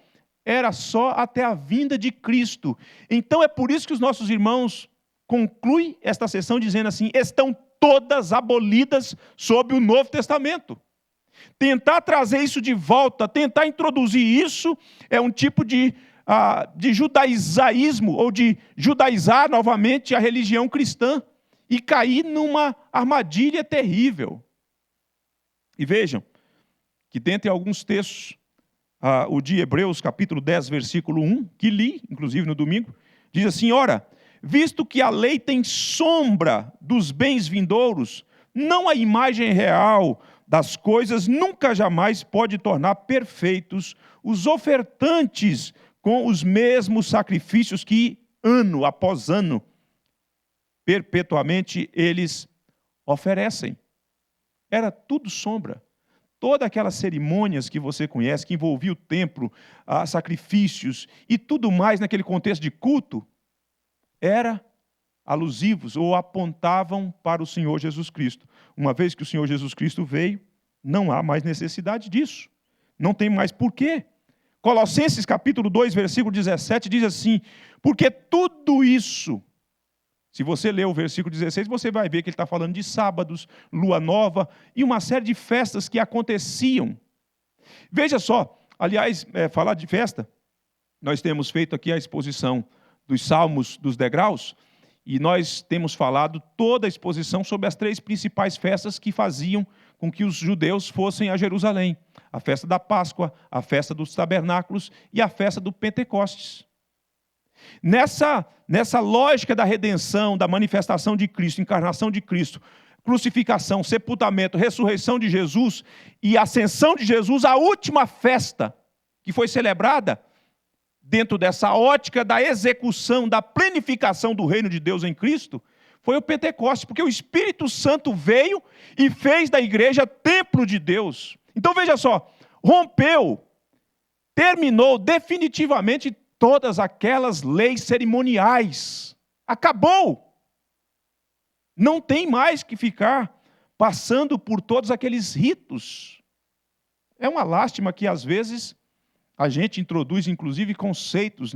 era só até a vinda de Cristo. Então é por isso que os nossos irmãos concluem esta sessão dizendo assim: estão todas abolidas sob o Novo Testamento. Tentar trazer isso de volta, tentar introduzir isso, é um tipo de judaizaísmo, ou de judaizar novamente a religião cristã, e cair numa armadilha terrível. E vejam, que dentre alguns textos, o de Hebreus, capítulo 10, versículo 1, que li, inclusive no domingo, diz assim: ora, visto que a lei tem sombra dos bens vindouros, não a imagem real das coisas nunca jamais pode tornar perfeitos os ofertantes com os mesmos sacrifícios que, ano após ano, perpetuamente eles oferecem. Era tudo sombra. Todas aquelas cerimônias que você conhece, que envolvia o templo, sacrifícios e tudo mais naquele contexto de culto, eram alusivos ou apontavam para o Senhor Jesus Cristo. Uma vez que o Senhor Jesus Cristo veio, não há mais necessidade disso. Não tem mais porquê. Colossenses capítulo 2, versículo 17, diz assim: porque tudo isso, se você ler o versículo 16, você vai ver que ele está falando de sábados, lua nova e uma série de festas que aconteciam. Veja só, aliás, falar de festa, nós temos feito aqui a exposição dos Salmos dos Degraus, e nós temos falado toda a exposição sobre as 3 principais festas que faziam com que os judeus fossem a Jerusalém: a festa da Páscoa, a festa dos tabernáculos e a festa do Pentecostes. Nessa lógica da redenção, da manifestação de Cristo, encarnação de Cristo, crucificação, sepultamento, ressurreição de Jesus e ascensão de Jesus, a última festa que foi celebrada dentro dessa ótica da execução, da plenificação do reino de Deus em Cristo, foi o Pentecostes, porque o Espírito Santo veio e fez da igreja templo de Deus. Então veja só, rompeu, terminou definitivamente todas aquelas leis cerimoniais. Acabou. Não tem mais que ficar passando por todos aqueles ritos. É uma lástima que às vezes a gente introduz, inclusive, conceitos,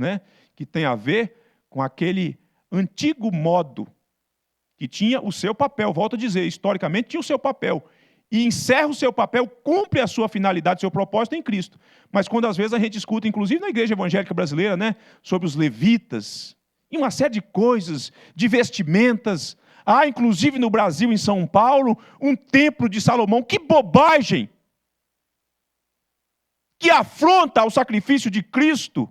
que tem a ver com aquele antigo modo que tinha o seu papel. Volto a dizer, historicamente tinha o seu papel. E encerra o seu papel, cumpre a sua finalidade, seu propósito em Cristo. Mas quando às vezes a gente escuta, inclusive na igreja evangélica brasileira, sobre os levitas, e uma série de coisas, de vestimentas. Há, inclusive no Brasil, em São Paulo, um templo de Salomão. Que bobagem! Que afronta ao sacrifício de Cristo.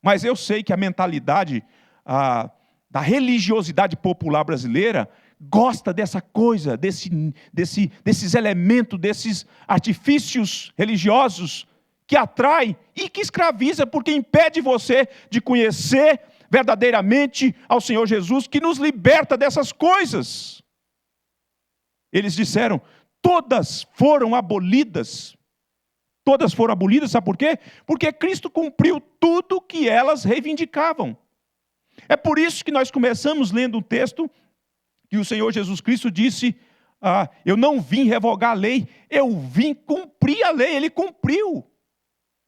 Mas eu sei que a mentalidade da religiosidade popular brasileira gosta dessa coisa, desses elementos, desses artifícios religiosos que atrai e que escraviza, porque impede você de conhecer verdadeiramente ao Senhor Jesus, que nos liberta dessas coisas. Eles disseram: todas foram abolidas. Todas foram abolidas, sabe por quê? Porque Cristo cumpriu tudo que elas reivindicavam. É por isso que nós começamos lendo um texto que o Senhor Jesus Cristo disse: eu não vim revogar a lei, eu vim cumprir a lei. Ele cumpriu.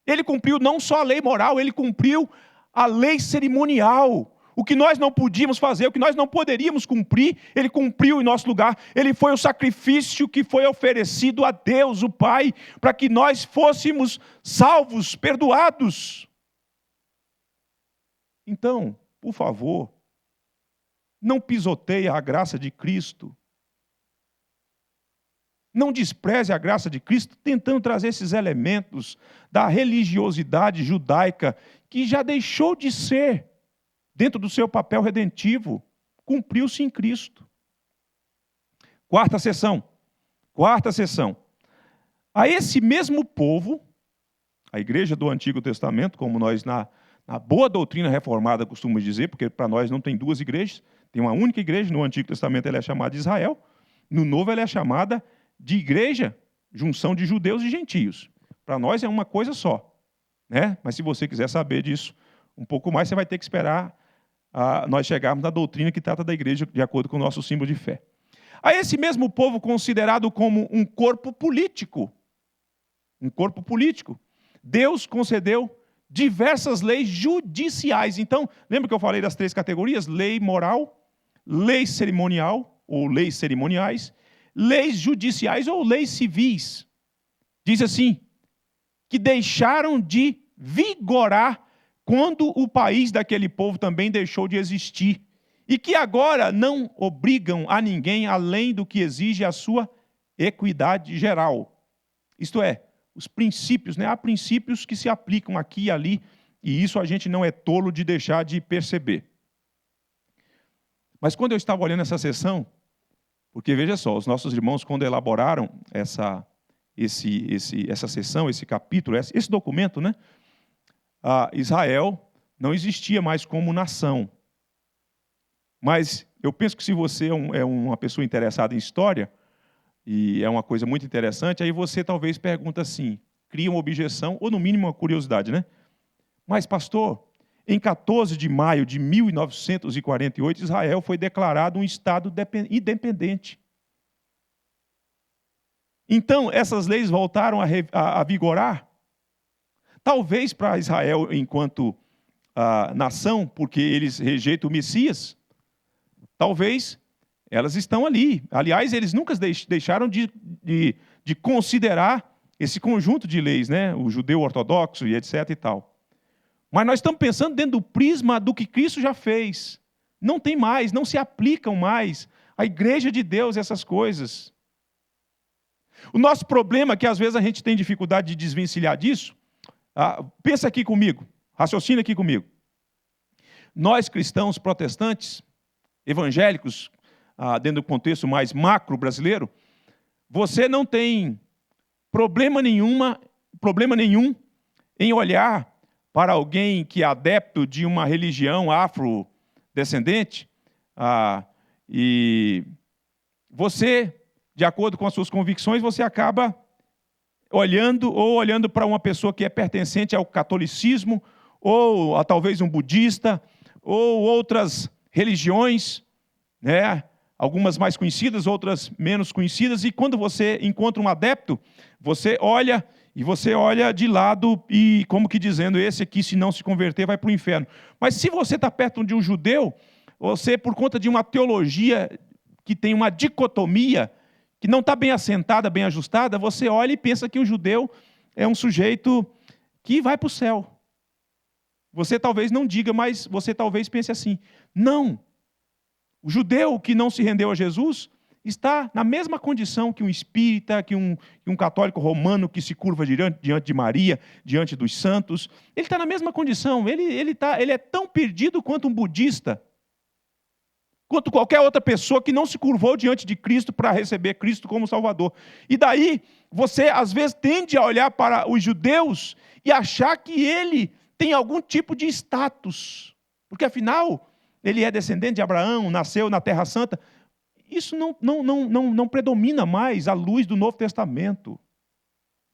Ele cumpriu não só a lei moral, ele cumpriu a lei cerimonial. O que nós não podíamos fazer, o que nós não poderíamos cumprir, ele cumpriu em nosso lugar. Ele foi o sacrifício que foi oferecido a Deus, o Pai, para que nós fôssemos salvos, perdoados. Então, por favor, não pisoteie a graça de Cristo. Não despreze a graça de Cristo, tentando trazer esses elementos da religiosidade judaica, que já deixou de ser, dentro do seu papel redentivo, cumpriu-se em Cristo. Quarta sessão. A esse mesmo povo, a igreja do Antigo Testamento, como nós na boa doutrina reformada costumamos dizer, porque para nós não tem 2 igrejas, tem uma única igreja. No Antigo Testamento ela é chamada de Israel, no Novo ela é chamada de igreja, junção de judeus e gentios. Para nós é uma coisa só, Mas se você quiser saber disso um pouco mais, você vai ter que esperar nós chegarmos na doutrina que trata da igreja de acordo com o nosso símbolo de fé. A esse mesmo povo considerado como um corpo político, Deus concedeu diversas leis judiciais. Então, lembra que eu falei das 3 categorias? Lei moral, lei cerimonial, ou leis cerimoniais, leis judiciais ou leis civis. Diz assim, que deixaram de vigorar quando o país daquele povo também deixou de existir, e que agora não obrigam a ninguém além do que exige a sua equidade geral. Isto é, os princípios, há princípios que se aplicam aqui e ali, e isso a gente não é tolo de deixar de perceber. Mas quando eu estava olhando essa sessão, Porque, veja só, os nossos irmãos, quando elaboraram essa sessão, esse capítulo, esse documento, né? Israel não existia mais como nação. Mas eu penso que se você é uma pessoa interessada em história, e é uma coisa muito interessante, aí você talvez pergunta assim, cria uma objeção, ou no mínimo uma curiosidade, né? Mas, pastor, em 14 de maio de 1948, Israel foi declarado um Estado independente. Então, essas leis voltaram a vigorar? Talvez para Israel, enquanto nação, porque eles rejeitam o Messias, talvez elas estão ali. Aliás, eles nunca deixaram de considerar esse conjunto de leis, né? O judeu ortodoxo e etc. e tal. Mas nós estamos pensando dentro do prisma do que Cristo já fez. Não tem mais, não se aplicam mais à igreja de Deus essas coisas. O nosso problema é que às vezes a gente tem dificuldade de desvencilhar disso. Pensa aqui comigo, raciocina aqui comigo. Nós cristãos protestantes, evangélicos, dentro do contexto mais macro brasileiro, você não tem problema nenhum em olhar para alguém que é adepto de uma religião afrodescendente, e você, de acordo com as suas convicções, você acaba olhando para uma pessoa que é pertencente ao catolicismo, ou a talvez um budista, ou outras religiões, né? Algumas mais conhecidas, outras menos conhecidas, e quando você encontra um adepto, você olha de lado e como que dizendo, esse aqui, se não se converter, vai para o inferno. Mas se você está perto de um judeu, você, por conta de uma teologia que tem uma dicotomia, que não está bem assentada, bem ajustada, você olha e pensa que o judeu é um sujeito que vai para o céu. Você talvez não diga, mas você talvez pense assim, não. O judeu que não se rendeu a Jesus está na mesma condição que um espírita, que um católico romano que se curva diante de Maria, diante dos santos. Ele está na mesma condição. Ele é tão perdido quanto um budista, quanto qualquer outra pessoa que não se curvou diante de Cristo para receber Cristo como Salvador. E daí, você às vezes tende a olhar para os judeus e achar que ele tem algum tipo de status. Porque afinal, ele é descendente de Abraão, nasceu na Terra Santa. Isso não predomina mais à luz do Novo Testamento.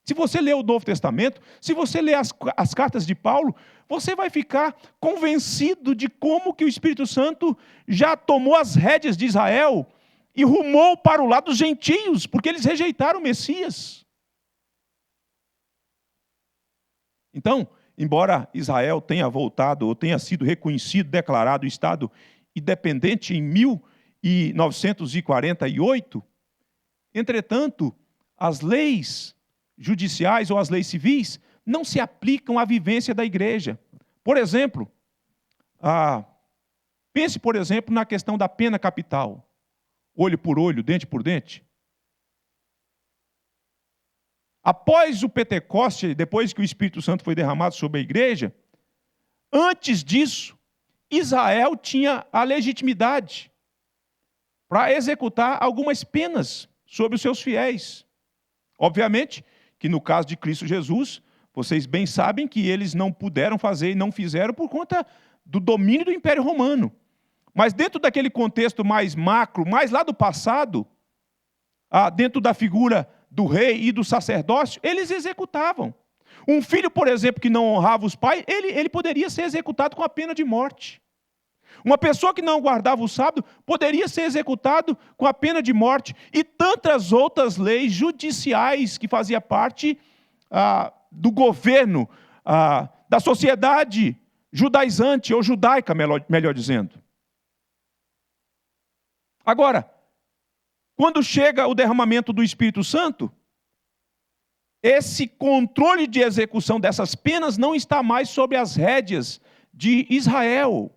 Se você ler o Novo Testamento, se você ler as cartas de Paulo, você vai ficar convencido de como que o Espírito Santo já tomou as rédeas de Israel e rumou para o lado dos gentios, porque eles rejeitaram o Messias. Então, embora Israel tenha voltado, ou tenha sido reconhecido, declarado Estado independente em 1948, entretanto, as leis judiciais ou as leis civis não se aplicam à vivência da igreja. Por exemplo, pense, por exemplo, na questão da pena capital. Olho por olho, dente por dente. Após o Pentecoste, depois que o Espírito Santo foi derramado sobre a igreja, antes disso, Israel tinha a legitimidade para executar algumas penas sobre os seus fiéis. Obviamente que no caso de Cristo Jesus, vocês bem sabem que eles não puderam fazer e não fizeram por conta do domínio do Império Romano. Mas dentro daquele contexto mais macro, mais lá do passado, dentro da figura do rei e do sacerdócio, eles executavam. Um filho, por exemplo, que não honrava os pais, ele poderia ser executado com a pena de morte. Uma pessoa que não guardava o sábado poderia ser executado com a pena de morte. E tantas outras leis judiciais que faziam parte do governo, da sociedade judaizante, ou judaica, melhor dizendo. Agora, quando chega o derramamento do Espírito Santo, esse controle de execução dessas penas não está mais sob as rédeas de Israel.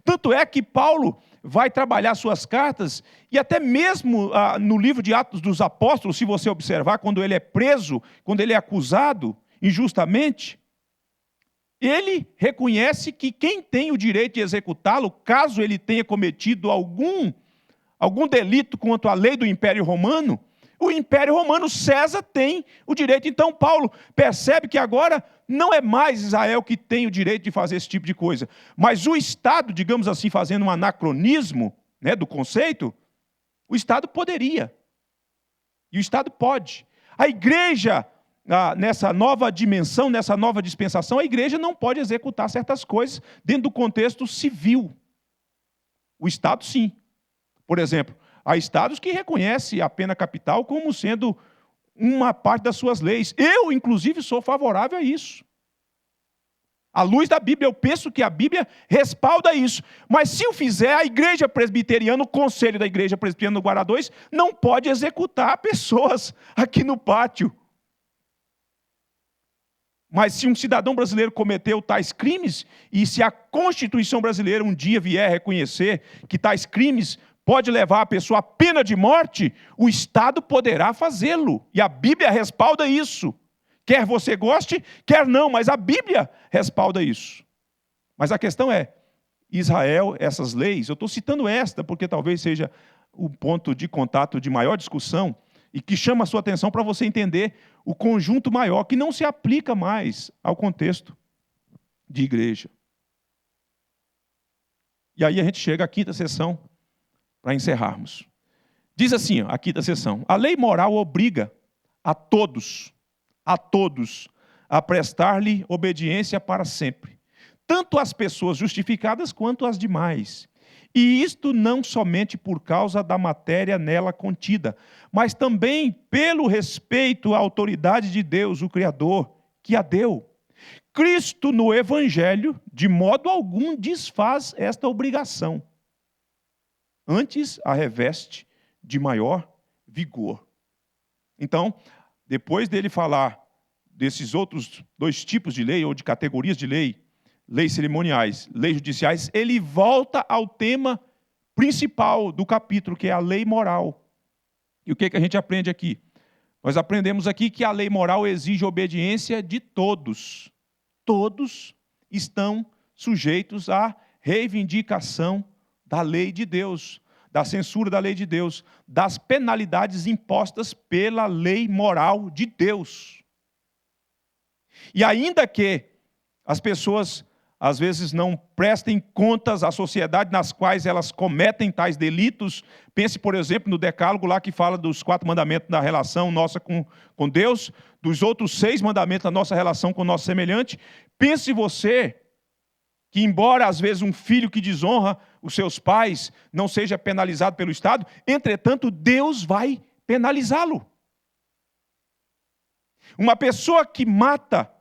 Tanto é que Paulo vai trabalhar suas cartas, e até mesmo no livro de Atos dos Apóstolos, se você observar, quando ele é preso, quando ele é acusado injustamente, ele reconhece que quem tem o direito de executá-lo, caso ele tenha cometido algum algum delito contra a lei do Império Romano, o Império Romano, César, tem o direito. Então Paulo percebe que agora não é mais Israel que tem o direito de fazer esse tipo de coisa, mas o Estado, digamos assim, fazendo um anacronismo, né, do conceito, o Estado poderia. E o Estado pode. A igreja, nessa nova dimensão, nessa nova dispensação, a igreja não pode executar certas coisas dentro do contexto civil. O Estado, sim. Por exemplo, há estados que reconhecem a pena capital como sendo uma parte das suas leis. Eu, inclusive, sou favorável a isso. À luz da Bíblia, eu penso que a Bíblia respalda isso. Mas se o fizer, a igreja presbiteriana, o conselho da igreja presbiteriana do Guará 2, não pode executar pessoas aqui no pátio. Mas se um cidadão brasileiro cometeu tais crimes, e se a Constituição brasileira um dia vier reconhecer que tais crimes pode levar a pessoa à pena de morte, o Estado poderá fazê-lo. E a Bíblia respalda isso. Quer você goste, quer não, mas a Bíblia respalda isso. Mas a questão é, Israel, essas leis, eu estou citando esta, porque talvez seja o ponto de contato de maior discussão, e que chama a sua atenção para você entender o conjunto maior, que não se aplica mais ao contexto de igreja. E aí a gente chega à quinta sessão, para encerrarmos. Diz assim, a quinta sessão: a lei moral obriga a todos, a prestar-lhe obediência para sempre, tanto as pessoas justificadas quanto as demais. E isto não somente por causa da matéria nela contida, mas também pelo respeito à autoridade de Deus, o Criador, que a deu. Cristo no Evangelho, de modo algum, desfaz esta obrigação. Antes a reveste de maior vigor. Então, depois dele falar desses outros dois tipos de lei, ou de categorias de lei, leis cerimoniais, leis judiciais, ele volta ao tema principal do capítulo, que é a lei moral. E o que a gente aprende aqui? Nós aprendemos aqui que a lei moral exige obediência de todos. Todos estão sujeitos à reivindicação da lei de Deus, da censura da lei de Deus, das penalidades impostas pela lei moral de Deus. E ainda que as pessoas, às vezes, não prestem contas à sociedade nas quais elas cometem tais delitos, pense, por exemplo, no decálogo lá que fala dos 4 mandamentos da relação nossa com Deus, dos outros 6 mandamentos da nossa relação com o nosso semelhante. Pense você que, embora às vezes um filho que desonra os seus pais não seja penalizado pelo Estado, entretanto Deus vai penalizá-lo. Uma pessoa que mata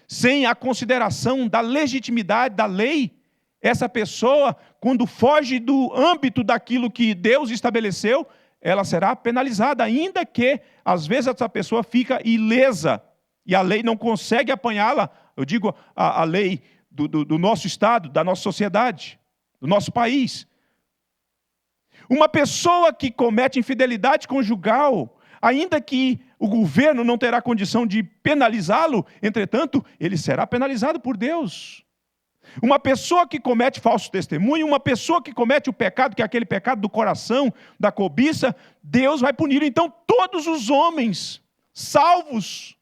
sem a consideração da legitimidade da lei, essa pessoa, quando foge do âmbito daquilo que Deus estabeleceu, ela será penalizada, ainda que às vezes essa pessoa fica ilesa e a lei não consegue apanhá-la. Eu digo a lei do nosso Estado, da nossa sociedade, do nosso país. Uma pessoa que comete infidelidade conjugal, ainda que o governo não terá condição de penalizá-lo, entretanto, ele será penalizado por Deus. Uma pessoa que comete falso testemunho, uma pessoa que comete o pecado, que é aquele pecado do coração, da cobiça, Deus vai punir. Então, todos os homens, salvos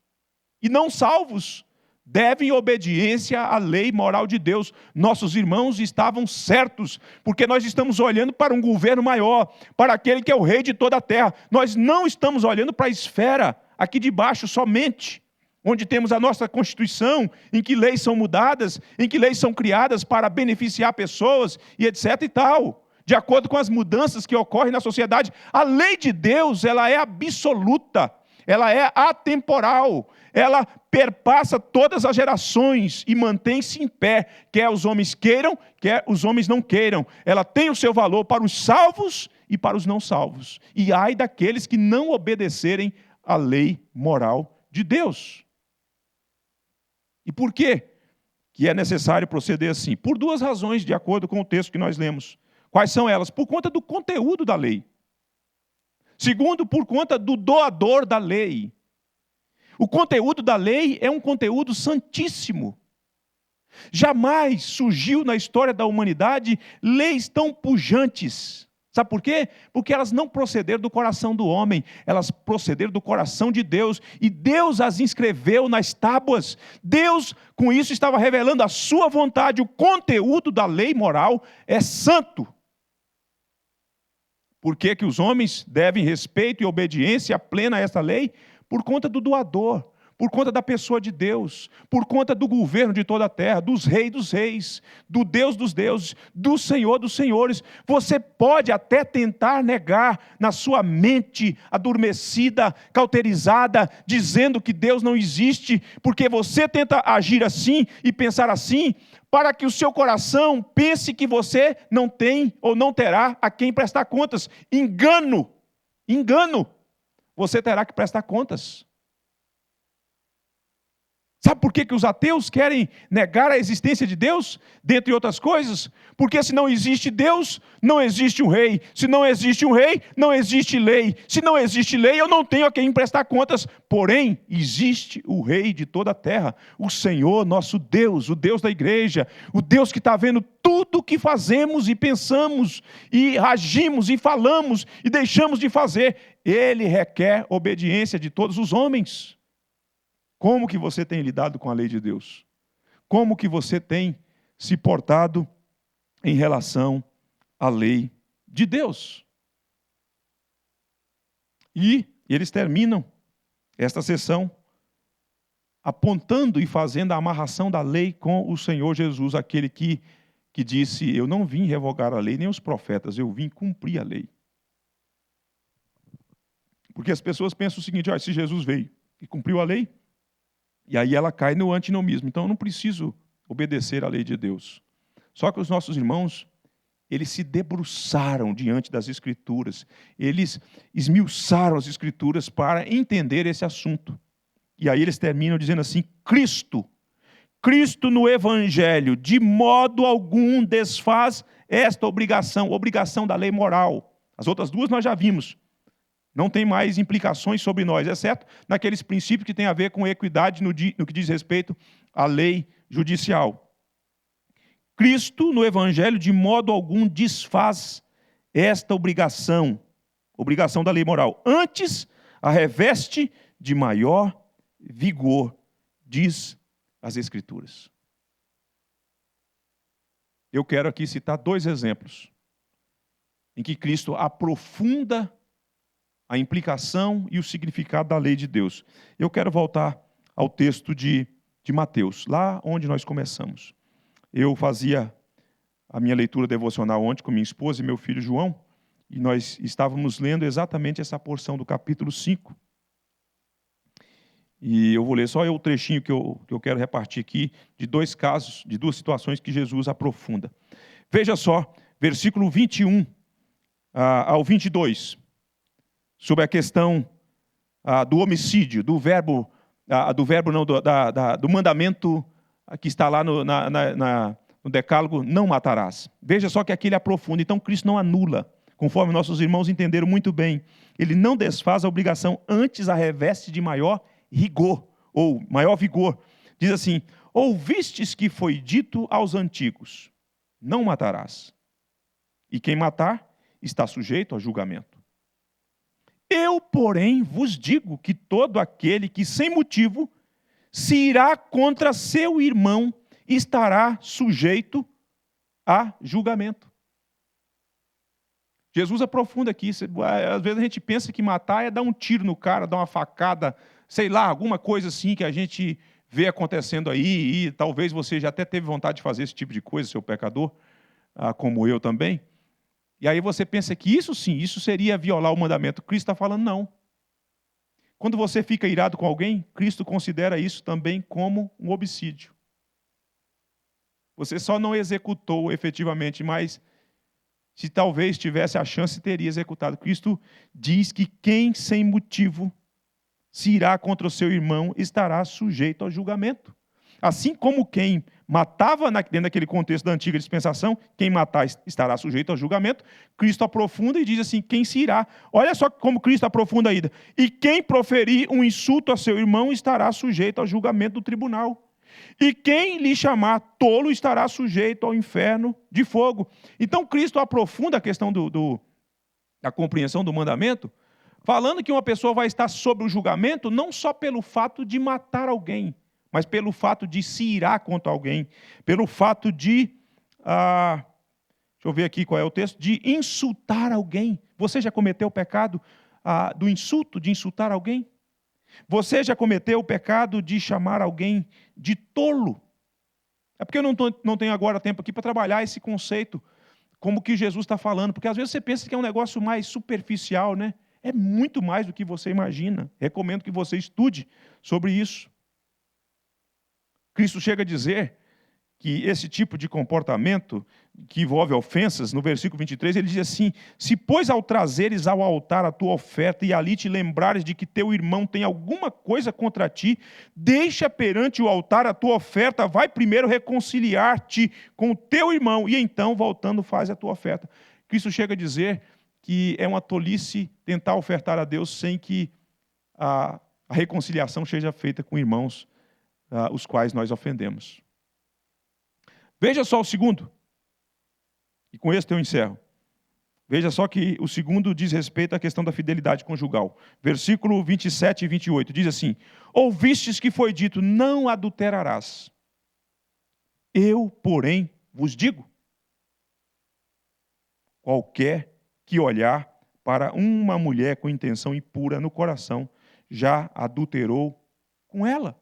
e não salvos, devem obediência à lei moral de Deus. Nossos irmãos estavam certos, porque nós estamos olhando para um governo maior, para aquele que é o rei de toda a terra. Nós não estamos olhando para a esfera aqui de baixo somente, onde temos a nossa Constituição, em que leis são mudadas, em que leis são criadas para beneficiar pessoas e etc e tal, de acordo com as mudanças que ocorrem na sociedade. A lei de Deus, ela é absoluta, ela é atemporal, ela perpassa todas as gerações e mantém-se em pé, quer os homens queiram, quer os homens não queiram. Ela tem o seu valor para os salvos e para os não salvos. E ai daqueles que não obedecerem à lei moral de Deus. E por quê que é necessário proceder assim? Por 2 razões, de acordo com o texto que nós lemos. Quais são elas? Por conta do conteúdo da lei. Segundo, por conta do doador da lei. O conteúdo da lei é um conteúdo santíssimo. Jamais surgiu na história da humanidade leis tão pujantes, Sabe por quê? Porque elas não procederam do coração do homem, elas procederam do coração de Deus, e Deus as inscreveu nas tábuas. Deus, com isso, estava revelando a sua vontade. O conteúdo da lei moral é santo. Por que que os homens devem respeito e obediência plena a esta lei? Por conta do doador, por conta da pessoa de Deus, por conta do governo de toda a terra, dos reis, do Deus dos deuses, do Senhor dos senhores. Você pode até tentar negar na sua mente adormecida, cauterizada, dizendo que Deus não existe, porque você tenta agir assim e pensar assim, para que o seu coração pense que você não tem ou não terá a quem prestar contas. Engano! Você terá que prestar contas. Sabe por que os ateus querem negar a existência de Deus? Dentre outras coisas, porque se não existe Deus, não existe um rei. Se não existe um rei, não existe lei. Se não existe lei, eu não tenho a quem prestar contas. Porém, existe o rei de toda a terra, o Senhor nosso Deus, o Deus da igreja, o Deus que está vendo tudo o que fazemos e pensamos, e agimos e falamos e deixamos de fazer. Ele requer obediência de todos os homens. Como que você tem lidado com a lei de Deus? Como que você tem se portado em relação à lei de Deus? E eles terminam esta sessão apontando e fazendo a amarração da lei com o Senhor Jesus, aquele que disse: eu não vim revogar a lei, nem os profetas, eu vim cumprir a lei. Porque as pessoas pensam o seguinte: se Jesus veio e cumpriu a lei, e aí ela cai no antinomismo. Então eu não preciso obedecer à lei de Deus. Só que os nossos irmãos, eles se debruçaram diante das Escrituras. Eles esmiuçaram as Escrituras para entender esse assunto. E aí eles terminam dizendo assim: Cristo no Evangelho, de modo algum desfaz esta obrigação da lei moral. As outras duas nós já vimos. Não tem mais implicações sobre nós, exceto naqueles princípios que têm a ver com equidade no que diz respeito à lei judicial. Cristo, no Evangelho, de modo algum desfaz esta obrigação da lei moral. Antes, a reveste de maior vigor, diz as Escrituras. Eu quero aqui citar 2 exemplos em que Cristo aprofunda a implicação e o significado da lei de Deus. Eu quero voltar ao texto de Mateus, lá onde nós começamos. Eu fazia a minha leitura devocional ontem com minha esposa e meu filho João, e nós estávamos lendo exatamente essa porção do capítulo 5. E eu vou ler só o trechinho que eu quero repartir aqui, de 2 casos, de 2 situações que Jesus aprofunda. Veja só, versículo 21 ao 22. Sobre a questão do homicídio, do mandamento que está lá no decálogo, não matarás. Veja só que aqui ele aprofunda. Então Cristo não anula, conforme nossos irmãos entenderam muito bem. Ele não desfaz a obrigação, antes a reveste de maior rigor, ou maior vigor. Diz assim: ouvistes que foi dito aos antigos, não matarás. E quem matar está sujeito a julgamento. Eu, porém, vos digo que todo aquele que sem motivo se irá contra seu irmão estará sujeito a julgamento. Jesus aprofunda aqui. Às vezes a gente pensa que matar é dar um tiro no cara, dar uma facada, sei lá, alguma coisa assim que a gente vê acontecendo aí, e talvez você já até teve vontade de fazer esse tipo de coisa, seu pecador, como eu também. E aí você pensa que isso sim, isso seria violar o mandamento. Cristo está falando não. Quando você fica irado com alguém, Cristo considera isso também como um homicídio. Você só não executou efetivamente, mas se talvez tivesse a chance, teria executado. Cristo diz que quem sem motivo se irá contra o seu irmão estará sujeito ao julgamento. Assim como quem matava dentro daquele contexto da antiga dispensação, quem matar estará sujeito ao julgamento, Cristo aprofunda e diz assim: quem se irá. Olha só como Cristo aprofunda ainda. E quem proferir um insulto a seu irmão estará sujeito ao julgamento do tribunal. E quem lhe chamar tolo estará sujeito ao inferno de fogo. Então Cristo aprofunda a questão do a compreensão do mandamento, falando que uma pessoa vai estar sob o julgamento não só pelo fato de matar alguém, mas pelo fato de se irar contra alguém, pelo fato de, deixa eu ver aqui qual é o texto, de insultar alguém. Você já cometeu o pecado do insulto, de insultar alguém? Você já cometeu o pecado de chamar alguém de tolo? É porque eu não tenho agora tempo aqui para trabalhar esse conceito, como que Jesus está falando, porque às vezes você pensa que é um negócio mais superficial, né? É muito mais do que você imagina. Recomendo que você estude sobre isso. Cristo chega a dizer que esse tipo de comportamento que envolve ofensas, no versículo 23, ele diz assim: se, pois, ao trazeres ao altar a tua oferta e ali te lembrares de que teu irmão tem alguma coisa contra ti, deixa perante o altar a tua oferta, vai primeiro reconciliar-te com o teu irmão e então, voltando, faz a tua oferta. Cristo chega a dizer que é uma tolice tentar ofertar a Deus sem que a reconciliação seja feita com irmãos os quais nós ofendemos. Veja só o segundo, e com esse eu encerro. Veja só que o segundo diz respeito à questão da fidelidade conjugal. Versículo 27 e 28 diz assim: ouvistes que foi dito, não adulterarás. Eu, porém, vos digo, qualquer que olhar para uma mulher com intenção impura no coração, já adulterou com ela.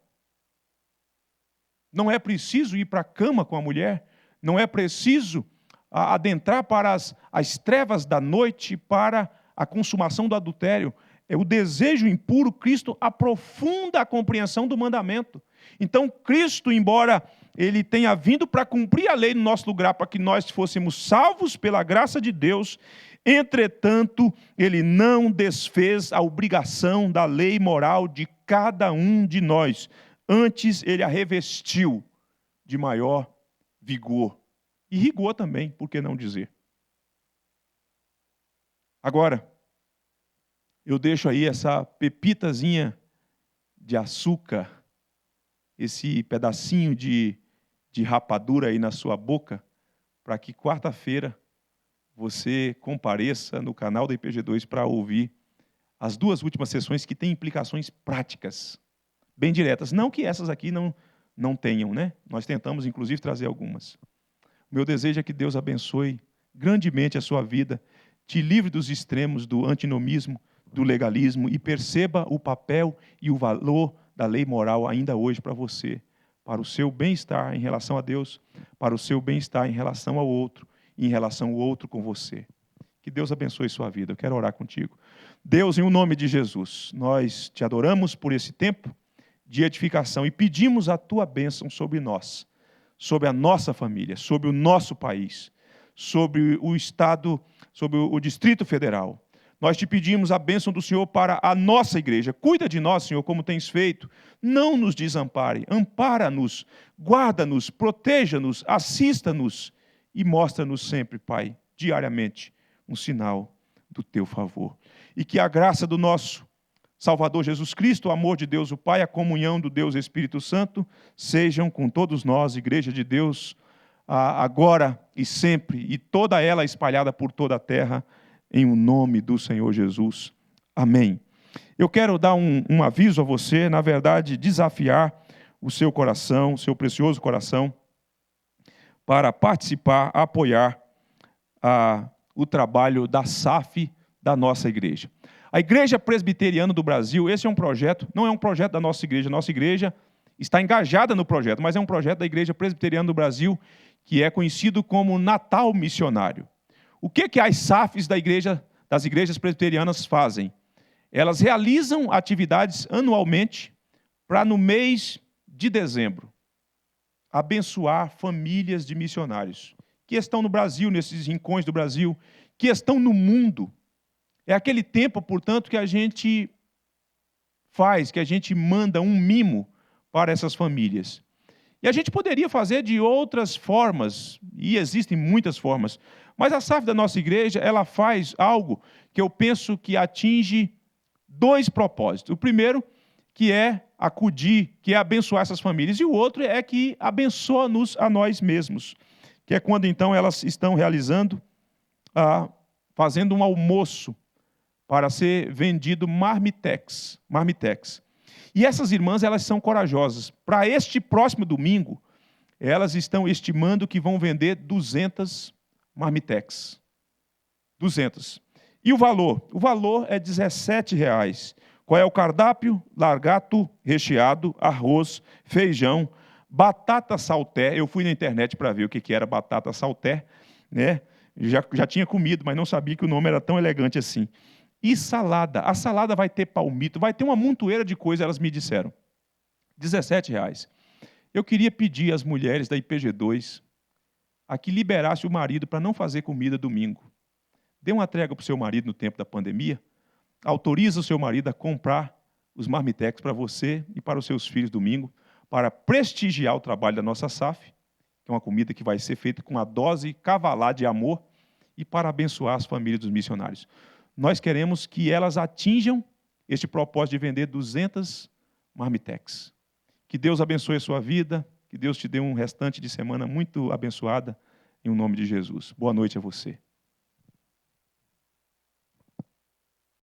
Não é preciso ir para a cama com a mulher, não é preciso adentrar para as trevas da noite, para a consumação do adultério. É o desejo impuro. Cristo aprofunda a compreensão do mandamento. Então, Cristo, embora ele tenha vindo para cumprir a lei no nosso lugar, para que nós fôssemos salvos pela graça de Deus, entretanto, ele não desfez a obrigação da lei moral de cada um de nós. Antes, ele a revestiu de maior vigor. E rigor também, por que não dizer? Agora, eu deixo aí essa pepitazinha de açúcar, esse pedacinho de rapadura aí na sua boca, para que quarta-feira você compareça no canal da IPG2 para ouvir as duas últimas sessões que têm implicações práticas, bem diretas. Não que essas aqui não tenham, né? Nós tentamos, inclusive, trazer algumas. O meu desejo é que Deus abençoe grandemente a sua vida, te livre dos extremos do antinomismo, do legalismo e perceba o papel e o valor da lei moral ainda hoje para você, para o seu bem-estar em relação a Deus, para o seu bem-estar em relação ao outro, e em relação ao outro com você. Que Deus abençoe sua vida. Eu quero orar contigo. Deus, em o nome de Jesus, nós te adoramos por esse tempo de edificação e pedimos a tua bênção sobre nós, sobre a nossa família, sobre o nosso país, sobre o Estado, sobre o Distrito Federal. Nós te pedimos a bênção do Senhor para a nossa igreja. Cuida de nós, Senhor, como tens feito. Não nos desampare. Ampara-nos, guarda-nos, proteja-nos, assista-nos e mostra-nos sempre, Pai, diariamente, um sinal do teu favor. E que a graça do nosso Salvador Jesus Cristo, o amor de Deus o Pai, a comunhão do Deus Espírito Santo, sejam com todos nós, Igreja de Deus, agora e sempre, e toda ela espalhada por toda a terra, em o nome do Senhor Jesus. Amém. Eu quero dar um aviso a você, na verdade, desafiar o seu coração, o seu precioso coração, para participar, apoiar o trabalho da SAF da nossa igreja. A Igreja Presbiteriana do Brasil, esse é um projeto, não é um projeto da nossa igreja está engajada no projeto, mas é um projeto da Igreja Presbiteriana do Brasil, que é conhecido como Natal Missionário. O que as SAFs das igrejas presbiterianas fazem? Elas realizam atividades anualmente para, no mês de dezembro, abençoar famílias de missionários que estão no Brasil, nesses rincões do Brasil, que estão no mundo. É aquele tempo, portanto, que a gente manda um mimo para essas famílias. E a gente poderia fazer de outras formas, e existem muitas formas, mas a SAF da nossa igreja, ela faz algo que eu penso que atinge dois propósitos. O primeiro, que é acudir, que é abençoar essas famílias, e o outro é que abençoa-nos a nós mesmos, que é quando, então, elas estão realizando fazendo um almoço para ser vendido marmitex. E essas irmãs, elas são corajosas. Para este próximo domingo, elas estão estimando que vão vender 200 marmitex. 200. E o valor? O valor é R$17. Qual é o cardápio? Largato recheado, arroz, feijão, batata salté. Eu fui na internet para ver o que era batata salté, né? Já tinha comido, mas não sabia que o nome era tão elegante assim. E salada. A salada vai ter palmito, vai ter uma montoeira de coisas, elas me disseram. R$17. Eu queria pedir às mulheres da IPG2 a que liberasse o marido para não fazer comida domingo. Dê uma trégua para o seu marido no tempo da pandemia. Autoriza o seu marido a comprar os marmitex para você e para os seus filhos domingo, para prestigiar o trabalho da nossa SAF, que é uma comida que vai ser feita com uma dose cavalar de amor, e para abençoar as famílias dos missionários. Nós queremos que elas atinjam este propósito de vender 200 marmitex. Que Deus abençoe a sua vida, que Deus te dê um restante de semana muito abençoada, em nome de Jesus. Boa noite a você.